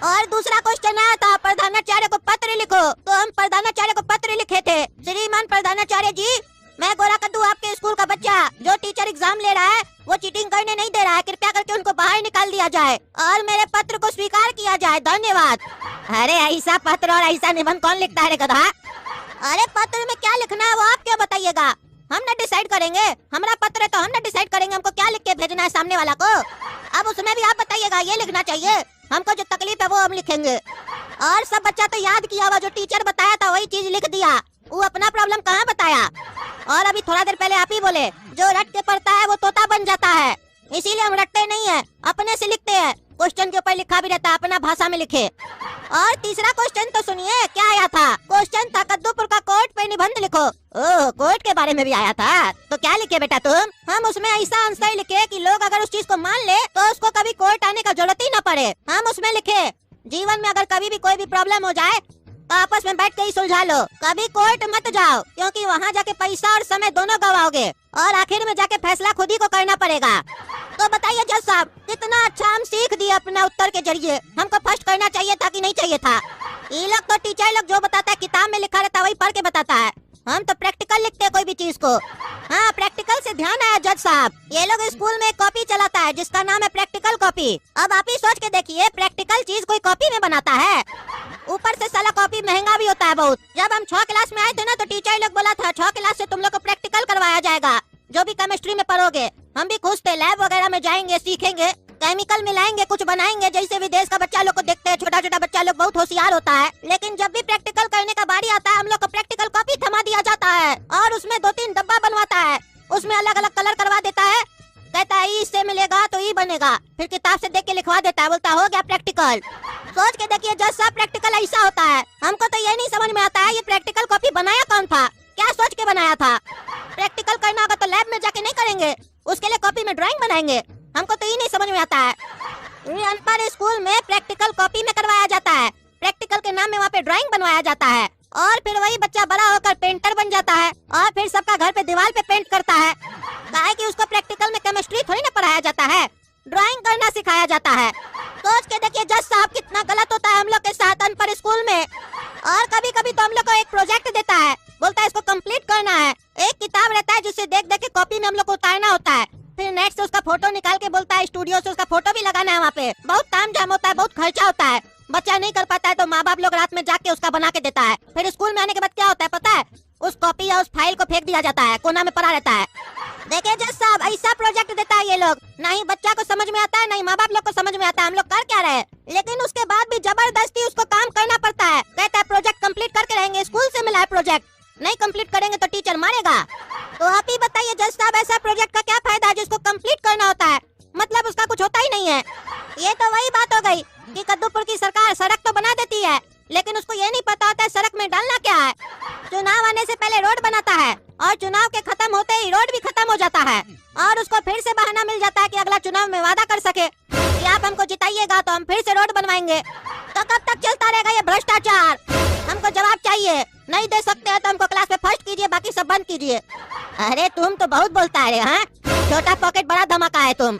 और दूसरा क्वेश्चन आया था प्रधानाचार्य को पत्र लिखो, तो हम प्रधानाचार्य को पत्र लिखे थे। श्रीमान प्रधानाचार्य जी, मैं गोरा कद्दू आपके स्कूल का बच्चा, जो टीचर एग्जाम ले रहा है वो चीटिंग करने नहीं दे रहा है, कृपया करके उनको बाहर निकाल दिया जाए और मेरे पत्र को स्वीकार किया जाए, धन्यवाद। अरे ऐसा पत्र और ऐसा निबंध कौन लिखता है रे गधा? अरे पत्र में क्या लिखना है वो आप क्या बताइएगा, हम ना डिसाइड करेंगे, हमारा पत्र है तो हम ना डिसाइड करेंगे हमको क्या लिख के भेजना है सामने वाला को। अब उसमें भी आप बताइएगा ये लिखना चाहिए, हमको जो तकलीफ है वो हम लिखेंगे। और सब बच्चा तो याद किया हुआ, जो टीचर बताया था वही चीज लिख दिया, वो अपना प्रॉब्लम कहाँ बताया। और अभी थोड़ा देर पहले आप ही बोले जो रट के पढ़ता है वो तोता बन जाता है, इसीलिए हम रटते नहीं है, अपने से लिखते हैं। क्वेश्चन के ऊपर लिखा भी रहता है, अपना भाषा में लिखे। और तीसरा क्वेश्चन तो सुनिए क्या आया था। क्वेश्चन था कद्दूपुर का कोर्ट पे निबंध लिखो। ओह, कोर्ट के बारे में भी आया था, तो क्या लिखे बेटा तुम? हम उसमें ऐसा आंसर लिखे कि लोग अगर उस चीज को मान ले तो उसको कभी कोर्ट आने का जरूरत ही न पड़े। हम उसमें लिखे जीवन में अगर कभी भी कोई भी प्रॉब्लम हो जाए तो आपस में बैठ के ही सुलझा लो, कभी कोर्ट मत जाओ, क्योंकि वहाँ जाके पैसा और समय दोनों गवाओगे और आखिर में जाके फैसला खुद ही को करना पड़ेगा। तो बताइए जज साहब, कितना अच्छा हम सीख दिए अपना उत्तर के जरिए। हमको फर्स्ट करना चाहिए था कि नहीं चाहिए था? ये लोग तो टीचर लोग जो बताता है किताब में लिखा रहता है वही पढ़ के बताता है, हम तो प्रैक्टिकल लिखते हैं कोई भी चीज को। हाँ, प्रैक्टिकल से ध्यान आया जज साहब, ये लोग स्कूल में एक कॉपी चलाता है जिसका नाम है प्रैक्टिकल कॉपी। अब आप ही सोच के देखिए, प्रैक्टिकल चीज कोई कॉपी में बनाता है? ऊपर से साला कॉपी महंगा भी होता है बहुत। जब हम 6 क्लास में आए थे ना तो टीचर लोग बोला था 6 क्लास से तुम लोग को प्रैक्टिकल करवाया जाएगा, जो भी केमिस्ट्री में पढ़ोगे। हम भी खुश थे, लैब वगैरह में जाएंगे, सीखेंगे, केमिकल मिलाएंगे, कुछ बनाएंगे, जैसे विदेश का बच्चा लोग को देखते हैं, छोटा छोटा बच्चा लोग बहुत होशियार होता है। लेकिन जब भी प्रैक्टिकल करने का बारी आता है हम लोग को प्रैक्टिकल कॉपी थमा दिया जाता है और उसमें 2-3 डब्बा बनवाता है, उसमें अलग अलग कलर करवा देता है, कहता है इससे मिलेगा तो ई बनेगा, फिर किताब से देख के लिखवा देता है, बोलता हो गया प्रैक्टिकल। सोच के देखिए जज साहब, प्रैक्टिकल ऐसा होता है। हमको तो ये नहीं समझ में आता है ये प्रैक्टिकल कॉपी बनाया कौन था, क्या सोच के बनाया था? प्रैक्टिकल करना होगा तो लैब में जाके नहीं करेंगे, उसके लिए कॉपी में ड्राइंग बनाएंगे। हमको तो ये नहीं समझ में आता है। अनपढ़ स्कूल में प्रैक्टिकल कॉपी में करवाया जाता है, प्रैक्टिकल के नाम में वहाँ पे ड्राइंग बनवाया जाता है और फिर वही बच्चा बड़ा होकर पेंटर बन जाता है और फिर सबका घर पे दीवार पे पेंट करता है। काहे कि उसको प्रैक्टिकल में केमिस्ट्री थोड़ी ना पढ़ाया जाता है, ड्राइंग करना सिखाया जाता है। सोच के देखिए जज साहब, कितना गलत होता है हम लोग के साथ अनपढ़ स्कूल में। और कभी कभी तो हम लोग को एक प्रोजेक्ट देता है, बोलता है इसको कंप्लीट करना है। एक किताब रहता है जिससे देख देख के कॉपी में हम लोग को उतारना होता है, फिर नेट से उसका फोटो निकाल के बोलता है स्टूडियो से उसका फोटो भी लगाना है। वहाँ पे बहुत ताम झाम होता है, बहुत खर्चा होता है, बच्चा नहीं कर पाता है तो माँ बाप लोग रात में जाके उसका बना के देता है। फिर स्कूल में आने के बाद क्या होता है पता है? उस कॉपी या उस फाइल को फेंक दिया जाता है, कोना में पड़ा रहता है। देखिए जज साहब, ऐसा प्रोजेक्ट देता है ये लोग, नहीं बच्चा को समझ में आता है, नहीं माँ बाप लोग को समझ में आता है हम लोग कर क्या रहे, लेकिन उसके बाद भी जबरदस्ती उसको काम करना पड़ता है। कहता है प्रोजेक्ट कंप्लीट करके रहेंगे, स्कूल से मिला है प्रोजेक्ट, नहीं कंप्लीट करेंगे तो टीचर मारेगा। तो आप ही बताइए जज साहब, ऐसा प्रोजेक्ट का क्या फायदा है जिसको कंप्लीट करना होता है, मतलब उसका कुछ होता ही नहीं है। ये तो वही बात हो गई कि कद्दूपुर की सरकार सड़क तो बना देती है, लेकिन उसको ये नहीं पता होता है सड़क में डालना क्या है। चुनाव आने से पहले रोड बनाता है और चुनाव के खत्म होते ही रोड भी खत्म हो जाता है और उसको फिर से बहाना मिल जाता है कि अगला चुनाव में वादा कर सके कि आप हमको जिताइएगा तो हम फिर से रोड बनवाएंगे। तो कब तक चलता रहेगा ये भ्रष्टाचार? हमको जवाब चाहिए, नहीं दे सकते हैं तो हमको क्लास में फर्स्ट कीजिए, बाकी सब बंद कीजिए। अरे तुम तो बहुत बोलता है, हाँ? छोटा पॉकेट बड़ा धमाका है तुम।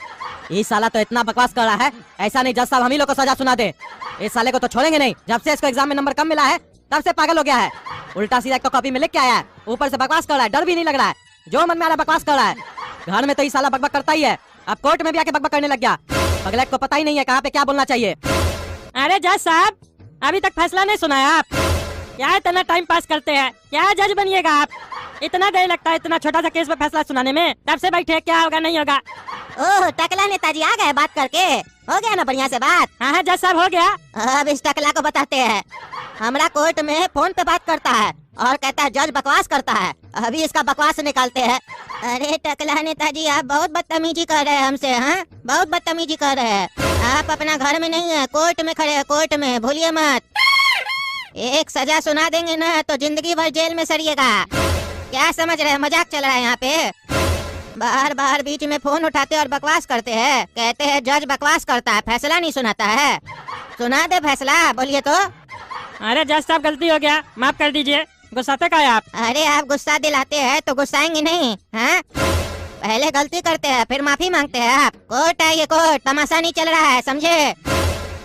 ये साला तो इतना बकवास कर रहा है, ऐसा नहीं जज साहब हम ही लोग को सजा सुना दे। इस साले को तो छोड़ेंगे नहीं, जब से इसको एग्जाम में नंबर कम मिला है तब से पागल हो गया है। उल्टा सीधा तो कॉपी में लिख के आया है, ऊपर से बकवास कर रहा है, डर भी नहीं लग रहा है, जो मन में आ रहा है बकवास कर रहा है। घर में तो ये साला बकबक करता ही है, अब कोर्ट में भी आके बकबक करने लग गया। अगले को पता ही नहीं है कहाँ पे क्या बोलना चाहिए। अरे जज साहब, अभी तक फैसला नहीं सुनाया आप, क्या इतना टाइम पास करते हैं? क्या जज बनिएगा आप? इतना देर लगता है इतना छोटा सा केस पे फैसला सुनाने में? तब से बैठे क्या होगा नहीं होगा। ओह टकला नेताजी आ गए बात करके, हो गया ना बढ़िया से बात? हाँ जज साहब हो गया। अब इस टकला को बताते हैं। हमरा कोर्ट में फोन पे बात करता है और कहता है जज बकवास करता है, अभी इसका बकवास निकालते हैं। अरे टकला नेताजी आप बहुत बदतमीजी कर रहे हैं हमसे, हाँ बहुत बदतमीजी कर रहे हैं। आप अपना घर में नहीं है, कोर्ट में खड़े हैं, कोर्ट में, भूलिए मत। एक सजा सुना देंगे ना तो जिंदगी भर जेल में सड़िएगा। क्या समझ रहे हैं, मजाक चल रहा है यहाँ पे? बार बार बीच में फोन उठाते और बकवास करते हैं, कहते हैं जज बकवास करता है, फैसला नहीं सुनाता है। सुना दे फैसला, बोलिए तो। अरे जज साहब गलती हो गया, माफ कर दीजिए। गुस्साते का है आप? अरे आप गुस्सा दिलाते हैं तो गुस्साएंगे नहीं, हाँ? पहले गलती करते हैं फिर माफी मांगते हैं आप। कोर्ट है ये, कोर्ट, तमाशा नहीं चल रहा है, समझे?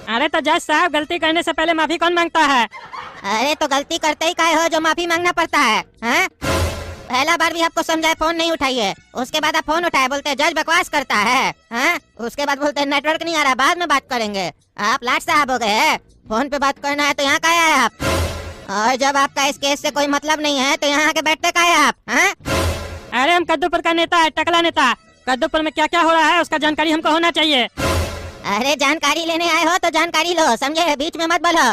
अरे तो जज साहब गलती करने से पहले माफी कौन मांगता है? अरे तो गलती करते ही काहे हो जो माफी मांगना पड़ता है, हाँ? पहला बार भी आपको समझाए फोन नहीं उठाइए, उसके बाद आप फोन उठाए बोलते हैं जज बकवास करता है, हाँ? उसके बाद बोलते हैं नेटवर्क नहीं आ रहा, बाद में बात करेंगे। आप लाट साहब हो गए, फोन पे बात करना है तो यहाँ का है आप? और जब आपका इस केस से कोई मतलब नहीं है तो यहाँ के बैठते का है आप, हाँ? अरे हम कद्दूपुर का नेता है, टकला नेता। कद्दूपुर में क्या क्या हो रहा है उसका जानकारी हमको होना चाहिए। अरे जानकारी लेने आए हो तो जानकारी लो, समझे? बीच में मत बोलो।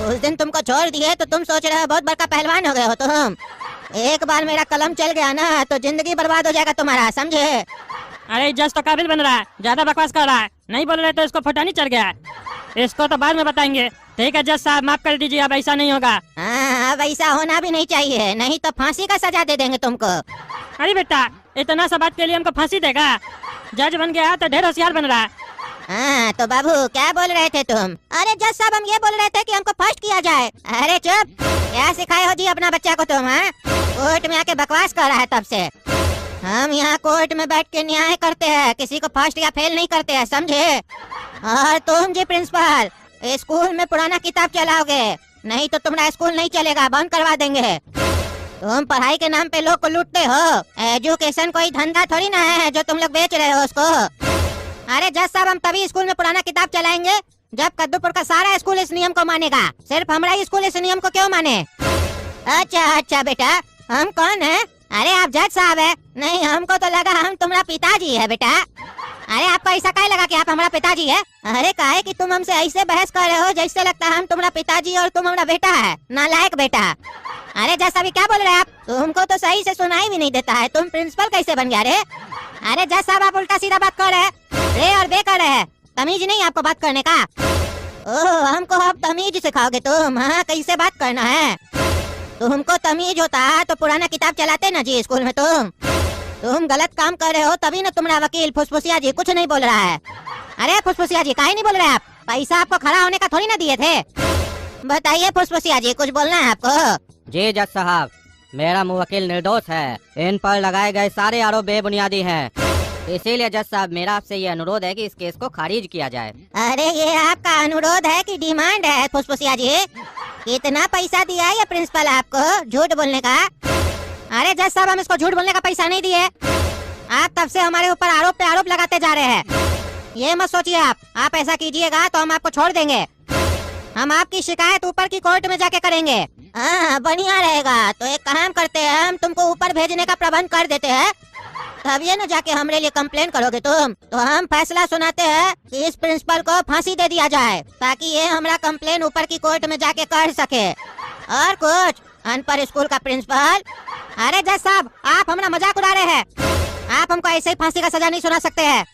उस दिन तुमको छोड़ दिए तो तुम सोच रहे हो बहुत बड़का पहलवान हो गए हो तुम। एक बार मेरा कलम चल गया ना तो जिंदगी बर्बाद हो जाएगा तुम्हारा, समझे? अरे जज तो काबिल बन रहा है, ज्यादा बकवास कर रहा है, नहीं बोल रहे तो इसको फटानी चढ़ गया है। इसको तो बाद में बताएंगे। ठीक है जज साहब माफ कर दीजिए, अब ऐसा नहीं होगा। हाँ अब ऐसा होना भी नहीं चाहिए, नहीं तो फांसी का सजा दे देंगे तुमको। अरे बेटा इतना सा बात के लिए हमको फांसी देगा? जज बन गया तो ढेर होशियार बन रहा है। हाँ तो बाबू क्या बोल रहे थे तुम? अरे जज साहब हम ये बोल रहे थे कि हमको फर्स्ट किया जाए। अरे चुप, क्या सिखाए हो जी अपना बच्चा को तुम, हाँ? कोर्ट में आके बकवास कर रहा है तब से। हम यहाँ कोर्ट में बैठ के न्याय करते हैं, किसी को फर्स्ट या फेल नहीं करते हैं, समझे? और तुम जी प्रिंसिपल स्कूल में पुराना किताब चलाओगे, नहीं तो तुम्हारा स्कूल नहीं चलेगा, बंद करवा देंगे। तुम पढ़ाई के नाम पे लोग को लूटते हो, एजुकेशन कोई धंधा थोड़ी ना है जो तुम लोग बेच रहे हो उसको। अरे जज साहब हम तभी स्कूल में पुराना किताब चलाएंगे जब कद्दूपुर का सारा स्कूल इस नियम को मानेगा, सिर्फ हमारा स्कूल इस नियम को क्यों माने? अच्छा अच्छा बेटा, हम कौन है? अरे आप जज साहब है? नहीं हमको तो लगा हम तुम्हारा पिताजी है बेटा। अरे आपको ऐसा काहे लगा कि आप हमारा पिताजी है? अरे काहे कि तुम हमसे ऐसे बहस कर रहे हो जैसे लगता है हम तुम्हारा पिताजी और तुम हमारा बेटा है, नालायक बेटा। अरे जज साहब क्या बोल रहे हैं आप? तुमको तो सही से सुनाई भी नहीं देता है, तुम प्रिंसिपल कैसे बन गया रे? अरे जज साहब आप उल्टा सीधा बात कर रहे हैं, रे और बे कर रहे हैं, तमीज नहीं आपको बात करने का? ओह हमको अब तमीज सिखाओगे तुम, हाँ? कैसे बात करना है? तुमको तमीज होता है तो पुराना किताब चलाते ना जी स्कूल में। तुम गलत काम कर रहे हो तभी ना तुम्हारा वकील फुसफुसिया जी कुछ नहीं बोल रहा है। अरे फुसफुसिया जी काहे नहीं बोल रहे आप? पैसा आपको खड़ा होने का थोड़ी ना दिए थे। बताइए फुसफुसिया जी कुछ बोलना है आपको? जी जज साहब, मेरा मुवक्किल निर्दोष है, इन पर लगाए गए सारे आरोप बेबुनियादी हैं। इसीलिए जज साहब मेरा आपसे ये अनुरोध है कि इस केस को खारिज किया जाए। अरे ये आपका अनुरोध है कि डिमांड है फुसफुसिया जी? कितना पैसा दिया है ये प्रिंसिपल आपको झूठ बोलने का? अरे जज साहब हम इसको झूठ बोलने का पैसा नहीं दिए, आप तब से हमारे ऊपर आरोप पे आरोप लगाते जा रहे हैं। ये मत सोचिए आप ऐसा कीजिएगा तो हम आपको छोड़ देंगे। हम आपकी शिकायत ऊपर की कोर्ट में जाके करेंगे। हाँ बढ़िया रहेगा, तो एक काम करते हैं हम तुमको ऊपर भेजने का प्रबंध कर देते हैं, तब ये न जाके हमारे लिए कंप्लेन करोगे तुम। तो हम फैसला सुनाते हैं कि इस प्रिंसिपल को फांसी दे दिया जाए ताकि ये हमारा कंप्लेन ऊपर की कोर्ट में जाके कर सके। और कुछ अनपढ़ स्कूल का प्रिंसिपल। अरे जज साहब आप हमारा मजाक उड़ा रहे हैं, आप हमको ऐसे ही फांसी का सजा नहीं सुना सकते हैं।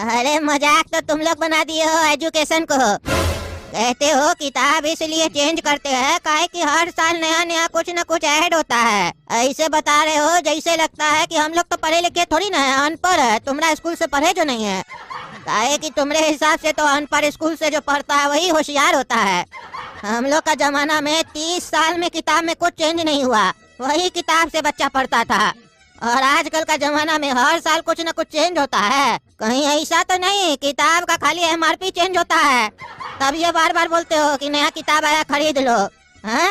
अरे मजाक तो तुम लोग बना दिए हो एजुकेशन को। कहते हो किताब इसलिए चेंज करते हैं काहे कि हर साल नया नया कुछ न कुछ ऐड होता है। ऐसे बता रहे हो जैसे लगता है कि हम लोग तो पढ़े लिखे थोड़ी ना है, अनपढ़ है, तुम्हारा स्कूल से पढ़े जो नहीं है। काहे कि तुम्हारे हिसाब से तो अनपढ़ स्कूल से जो पढ़ता है वही होशियार होता है। हम लोग का जमाना में 30 साल में किताब में कुछ चेंज नहीं हुआ, वही किताब से बच्चा पढ़ता था। और आजकल का जमाना में हर साल कुछ न कुछ चेंज होता है। कहीं ऐसा तो नहीं किताब का खाली MRP चेंज होता है, तब ये बार बार बोलते हो कि नया किताब आया खरीद लो, हाँ?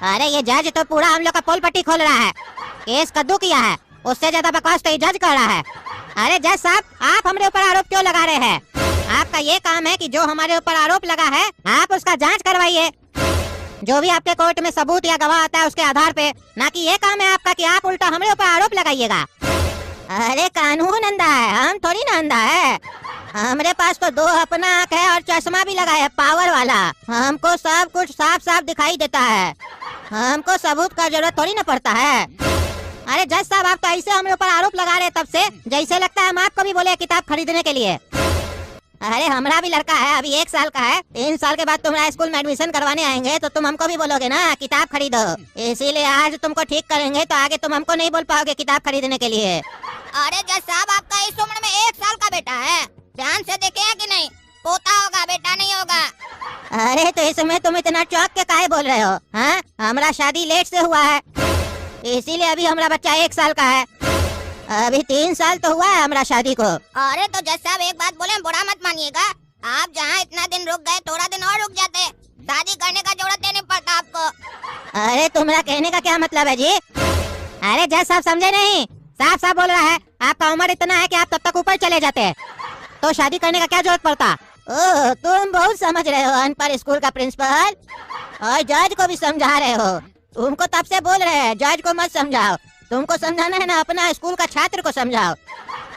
अरे ये जज तो पूरा हम लोग का पोल पट्टी खोल रहा है, केस कद्दू किया है, उससे ज्यादा बकवास तो ये जज कर रहा है। अरे जज साहब आप हमारे ऊपर आरोप क्यों लगा रहे हैं? आपका ये काम है कि जो हमारे ऊपर आरोप लगा है आप उसका जांच करवाइए। जो भी आपके कोर्ट में सबूत या गवाह आता है उसके आधार पे, ना कि ये काम है आपका कि आप उल्टा हमारे ऊपर आरोप लगाइएगा। अरे कानून अंधा है, हम थोड़ी ना अंधा है। हमारे पास तो 2 अपना आँख है और चश्मा भी लगा है पावर वाला। हमको सब कुछ साफ साफ दिखाई देता है। हमको सबूत का जरूरत थोड़ी ना पड़ता है। अरे जज साहब, आप तो ऐसे हमारे ऊपर आरोप लगा रहे हैं तब से, जैसे लगता है हम आपको भी बोले किताब खरीदने के लिए। अरे हमारा भी लड़का है, अभी 1 साल का है। 3 साल के बाद तुम्हारा स्कूल में एडमिशन करवाने आएंगे तो तुम हमको भी बोलोगे ना किताब खरीदो। इसीलिए आज तुमको ठीक करेंगे, तो आगे तुम हमको नहीं बोल पाओगे किताब खरीदने के लिए। अरे जज साहब, आपका इस उम्र में 1 साल का बेटा है, ध्यान से देखे है कि नहीं? पोता होगा, बेटा नहीं होगा। अरे तो इसमें तुम इतना चौंक के काहे बोल रहे हो? हाँ, हमारा शादी लेट से हुआ है, इसीलिए अभी हमारा बच्चा 1 साल का है। अभी 3 साल तो हुआ है हमारा शादी को। अरे तो जज साहब, एक बात बोले, बुरा मत मानिएगा। आप जहाँ इतना दिन रुक गए, थोड़ा दिन और रुक जाते, शादी करने का जरूरत नहीं पड़ता आपको। अरे तुम्हारा कहने का क्या मतलब है जी? अरे जज साहब समझे नहीं, साफ साफ बोल रहा है। आपका उम्र इतना है कि आप तब तक ऊपर चले जाते, तो शादी करने का क्या जरूरत पड़ता? ओह, तुम बहुत समझ रहे हो अनपढ़ स्कूल का प्रिंसिपल, और जज को भी समझा रहे हो। तुमको तब से बोल रहे हैं जज को मत समझाओ, तुमको समझाना है ना अपना स्कूल का छात्र को समझाओ।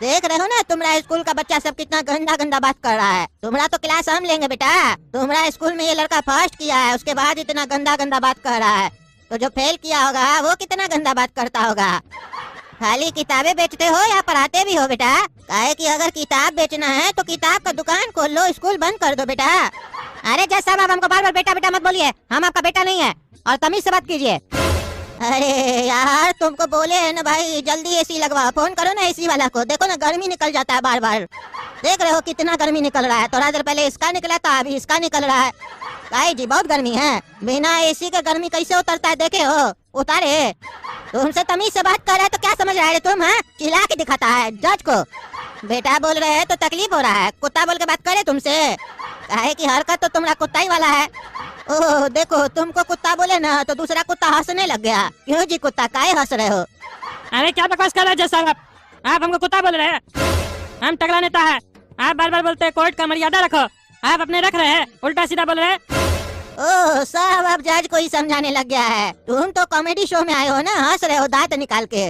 देख रहे हो ना तुम्हारा स्कूल का बच्चा सब कितना गंदा गंदा बात कर रहा है। तुम्हारा तो क्लास हम लेंगे बेटा। तुम्हारा स्कूल में ये लड़का फर्स्ट किया है, उसके बाद इतना गंदा गंदा बात कर रहा है, तो जो फेल किया होगा वो कितना गंदा बात करता होगा। खाली किताबें बेचते हो या पढ़ाते भी हो बेटा? काहे कि अगर किताब बेचना है तो किताब का दुकान खोल लो, स्कूल बंद कर दो बेटा। अरे जज साहब, आप हमको बार बार बेटा बेटा मत बोलिए, हम आपका बेटा नहीं है, और तमीज से बात कीजिए। अरे यार, तुमको बोले है ना भाई, जल्दी एसी लगवाओ, फोन करो ना एसी वाला को। देखो ना गर्मी निकल जाता है बार बार, देख रहे हो कितना गर्मी निकल रहा है। थोड़ा देर पहले इसका निकला था, अभी इसका निकल रहा है। भाई जी बहुत गर्मी है, बिना एसी के गर्मी कैसे उतरता है देखे हो? उतारे। तुमसे तमीज से बात कर रहा है तो क्या समझ रहे हो तुम? हाँ, चिल्ला के दिखाता है जज को। बेटा बोल रहे हैं तो तकलीफ हो रहा है, कुत्ता बोल के बात करे तुमसे? काहे कि हरकत तो तुम्हारा कुत्ता ही वाला है। ओह देखो, तुमको कुत्ता बोले ना तो दूसरा कुत्ता हंसने लग गया। क्यों जी कुत्ता, काहे हंस रहे हो? अरे क्या बकवास कर रहे हैं जज साहब? आप हमको कुत्ता बोल रहे हैं? हम तगड़ा नेता है, आप बार बार बोलते हैं कोर्ट का मर्यादा रखो, आप अपने रख रहे हैं, उल्टा सीधा बोल रहे हैं। ओह साहब, अब जज को ही समझाने लग गया है। तुम तो कॉमेडी शो में आए हो ना, हंस रहे हो दांत निकाल के।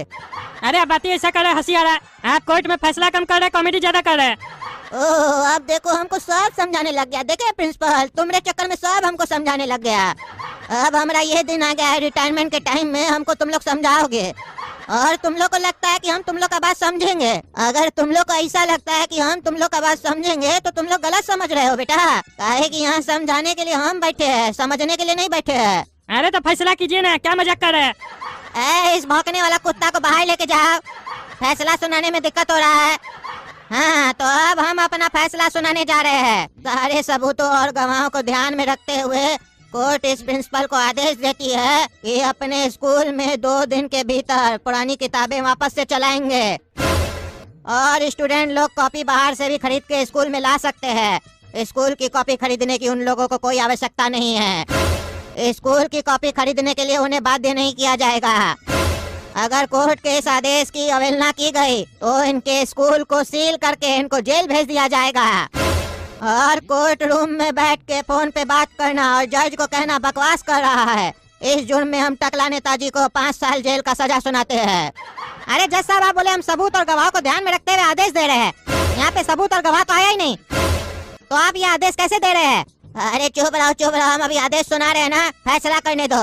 अरे आप बात ही ऐसा कर रहे हैं, हंसी आ रहा है। आप कोर्ट में फैसला कम कर रहे हैं, कॉमेडी ज्यादा कर रहे हैं। ओह अब देखो हमको सब समझाने लग गया। देखे प्रिंसिपल, तुम्हारे चक्कर में सब हमको समझाने लग गया। अब हमारा ये दिन आ गया है, रिटायरमेंट के टाइम में हमको तुम लोग समझाओगे, और तुम लोग को लगता है कि हम तुम लोग का बात समझेंगे। अगर तुम लोग को ऐसा लगता है कि हम तुम लोग का बात समझेंगे तो तुम लोग गलत समझ रहे हो बेटा। काहे कि यहाँ समझाने के लिए हम बैठे हैं, समझने के लिए नहीं बैठे हैं। अरे तो फैसला कीजिए ना, क्या मजाक कर रहे हैं? इस भौंकने वाला कुत्ता को बाहर लेके जाओ, फैसला सुनाने में दिक्कत हो रहा है। हाँ, तो अब हम अपना फैसला सुनाने जा रहे हैं। सारे सबूतों और गवाहों को ध्यान में रखते हुए कोर्ट इस प्रिंसिपल को आदेश देती है कि अपने स्कूल में 2 दिन के भीतर पुरानी किताबें वापस से चलाएंगे, और स्टूडेंट लोग कॉपी बाहर से भी खरीद के स्कूल में ला सकते हैं। स्कूल की कॉपी खरीदने की उन लोगों को कोई आवश्यकता नहीं है। स्कूल की कॉपी खरीदने के लिए उन्हें बाध्य नहीं किया जाएगा। अगर कोर्ट के इस आदेश की अवहेलना की गई तो इनके स्कूल को सील करके इनको जेल भेज दिया जाएगा, और कोर्ट रूम में बैठ के फोन पे बात करना और जज को कहना बकवास कर रहा है, इस जुर्म में हम टकला नेताजी को 5 साल जेल का सजा सुनाते हैं। अरे जज साहब, आप बोले हम सबूत और गवाह को ध्यान में रखते हुए आदेश दे रहे हैं। यहाँ पे सबूत और गवाह तो आया ही नहीं, तो आप ये आदेश कैसे दे रहे हैं? अरे चुप रहो चुप रहो, हम अभी आदेश सुना रहे हैं ना, फैसला करने दो।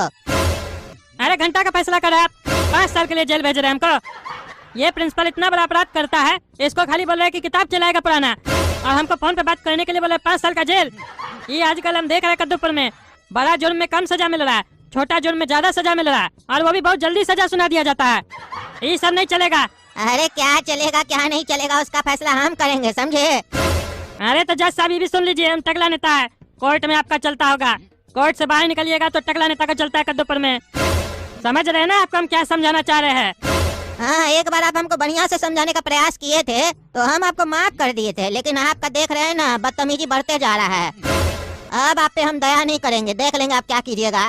अरे घंटा का फैसला कर रहे हैं आप, 5 साल के लिए जेल भेज रहे हैं हमको। ये प्रिंसिपल इतना बड़ा अपराध करता है, इसको खाली बोल रहे हैं कि किताब चलाएगा पुराना, और हमको फोन पे बात करने के लिए बोले 5 साल का जेल। ये आजकल हम देख रहे हैं कद्दूपुर में बड़ा जुर्म में कम सजा मिल रहा है, छोटा जुर्म में ज्यादा सजा मिल रहा है, और वो भी बहुत जल्दी सजा सुना दिया जाता है। ये सब नहीं चलेगा। अरे क्या चलेगा क्या नहीं चलेगा उसका फैसला हम करेंगे, समझे? अरे तो जज साहब ये भी सुन लीजिए, हम टकला नेता है, कोर्ट में आपका चलता होगा, कोर्ट से बाहर निकलिएगा तो टकला नेता का चलता है कद्दूपुर में। समझ रहे हैं ना आपको हम क्या समझाना चाह रहे हैं? हाँ, एक बार आप हमको बढ़िया से समझाने का प्रयास किए थे तो हम आपको माफ कर दिए थे, लेकिन आपका देख रहे हैं ना बदतमीजी बढ़ते जा रहा है। अब आप पे हम दया नहीं करेंगे, देख लेंगे आप क्या कीजिएगा।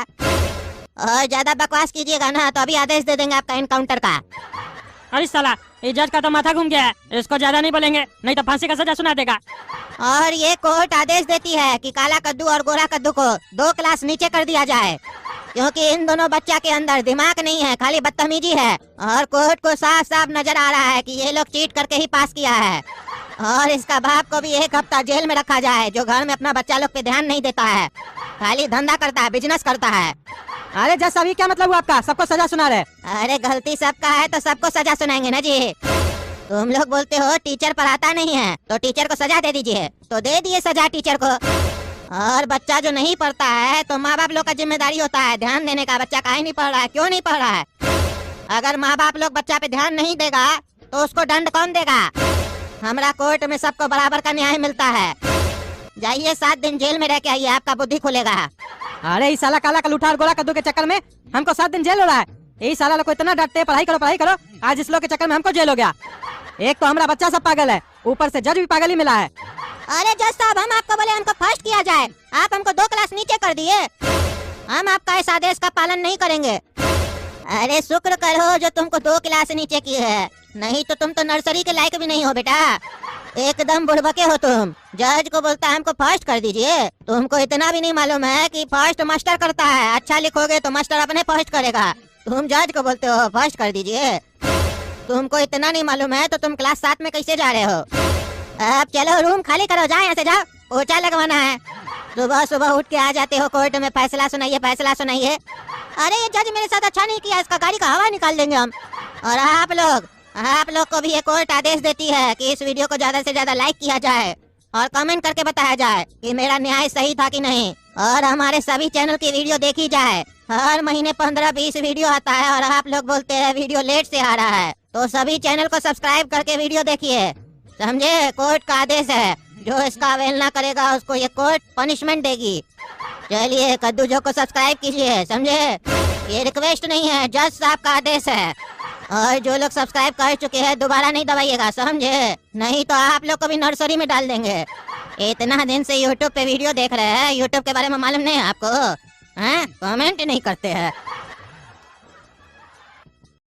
और ज्यादा बकवास कीजिएगा ना तो अभी आदेश दे देंगे आपका एनकाउंटर का। अरे साला ये जज का तो माथा घूम गया है, इसको ज्यादा नहीं बोलेंगे नहीं तो फांसी का सजा सुना देगा। और ये कोर्ट आदेश देती है कि काला कद्दू और गोरा कद्दू को 2 क्लास नीचे कर दिया जाए, क्योंकि इन दोनों बच्चा के अंदर दिमाग नहीं है, खाली बदतमीजी है। और कोर्ट को साफ साफ नजर आ रहा है कि ये लोग चीट करके ही पास किया है। और इसका बाप को भी 1 हफ्ता जेल में रखा जाए, जो घर में अपना बच्चा लोग पे ध्यान नहीं देता है, खाली धंधा करता है, बिजनेस करता है। अरे जज साहब, ये क्या मतलब हुआ आपका? सबको सजा सुना रहे? अरे गलती सबका है तो सबको सजा सुनाएंगे ना जी। तुम लोग बोलते हो टीचर पढ़ाता नहीं है तो टीचर को सजा दे दीजिए, तो दे दिए सजा टीचर को। और बच्चा जो नहीं पढ़ता है तो माँ बाप लोग का जिम्मेदारी होता है ध्यान देने का, बच्चा काहे नहीं पढ़ रहा है, क्यों नहीं पढ़ रहा है। अगर माँ बाप लोग बच्चा पे ध्यान नहीं देगा तो उसको दंड कौन देगा? हमारा कोर्ट में सबको बराबर का न्याय मिलता है। जाइए 7 दिन जेल में रह के आइए, आपका बुद्धि खुलेगा। अरे इस साला काला कलूठा और गोरा कद्दू के चक्कर में हमको 7 दिन जेल हो रहा है। यही साला लोग को इतना डांटते हैं, पढ़ाई करो। आज इस लोग के चक्कर में हमको जेल हो गया। एक तो हमारा बच्चा सब पागल है, ऊपर से जज भी पागल ही मिला है। अरे जज साहब, हम आपको बोले हमको फर्स्ट किया जाए, आप हमको 2 क्लास नीचे कर दिए। हम आपका इस आदेश का पालन नहीं करेंगे। अरे शुक्र करो जो तुमको 2 क्लास नीचे की है, नहीं तो तुम तो नर्सरी के लायक भी नहीं हो बेटा। एकदम बुड़बके हो तुम। जज को बोलता है हमको फर्स्ट कर दीजिए, तुमको इतना भी नहीं मालूम है कि फर्स्ट मास्टर करता है। अच्छा लिखोगे तो मास्टर अपने फर्स्ट करेगा, तुम जज को बोलते हो फर्स्ट कर दीजिए। तुमको इतना नहीं मालूम है तो तुम क्लास 7 में कैसे जा रहे हो? अब चलो रूम खाली करो, जाओ यहाँ से, जाओ, पोछा लगवाना है। सुबह सुबह उठ के आ जाते हो कोर्ट में, फैसला सुनाइए फैसला सुनाइए। अरे ये जज मेरे साथ अच्छा नहीं किया, इसका गाड़ी का हवा निकाल देंगे हम। और आप लोग को भी ये कोर्ट आदेश देती है कि इस वीडियो को ज्यादा से ज्यादा लाइक किया जाए और कमेंट करके बताया जाए कि मेरा न्याय सही था कि नहीं। और हमारे सभी चैनल की वीडियो देखी जाए। हर महीने 15-20 वीडियो आता है और आप लोग बोलते हैं वीडियो लेट से आ रहा है, तो सभी चैनल को सब्सक्राइब करके वीडियो देखिए, समझे? कोर्ट का आदेश है, जो इसका अवहेलना करेगा उसको ये कोर्ट पनिशमेंट देगी। चलिए कद्दू जो को सब्सक्राइब कीजिए, समझे? ये रिक्वेस्ट नहीं है, जज साहब का आदेश है। और जो लोग सब्सक्राइब कर चुके हैं दोबारा नहीं दबाइएगा, समझे? नहीं तो आप लोग को भी नर्सरी में डाल देंगे। इतना दिन से यूट्यूब पे वीडियो देख रहे हैं, यूट्यूब के बारे में मालूम नहीं है आपको? कमेंट नहीं करते हैं।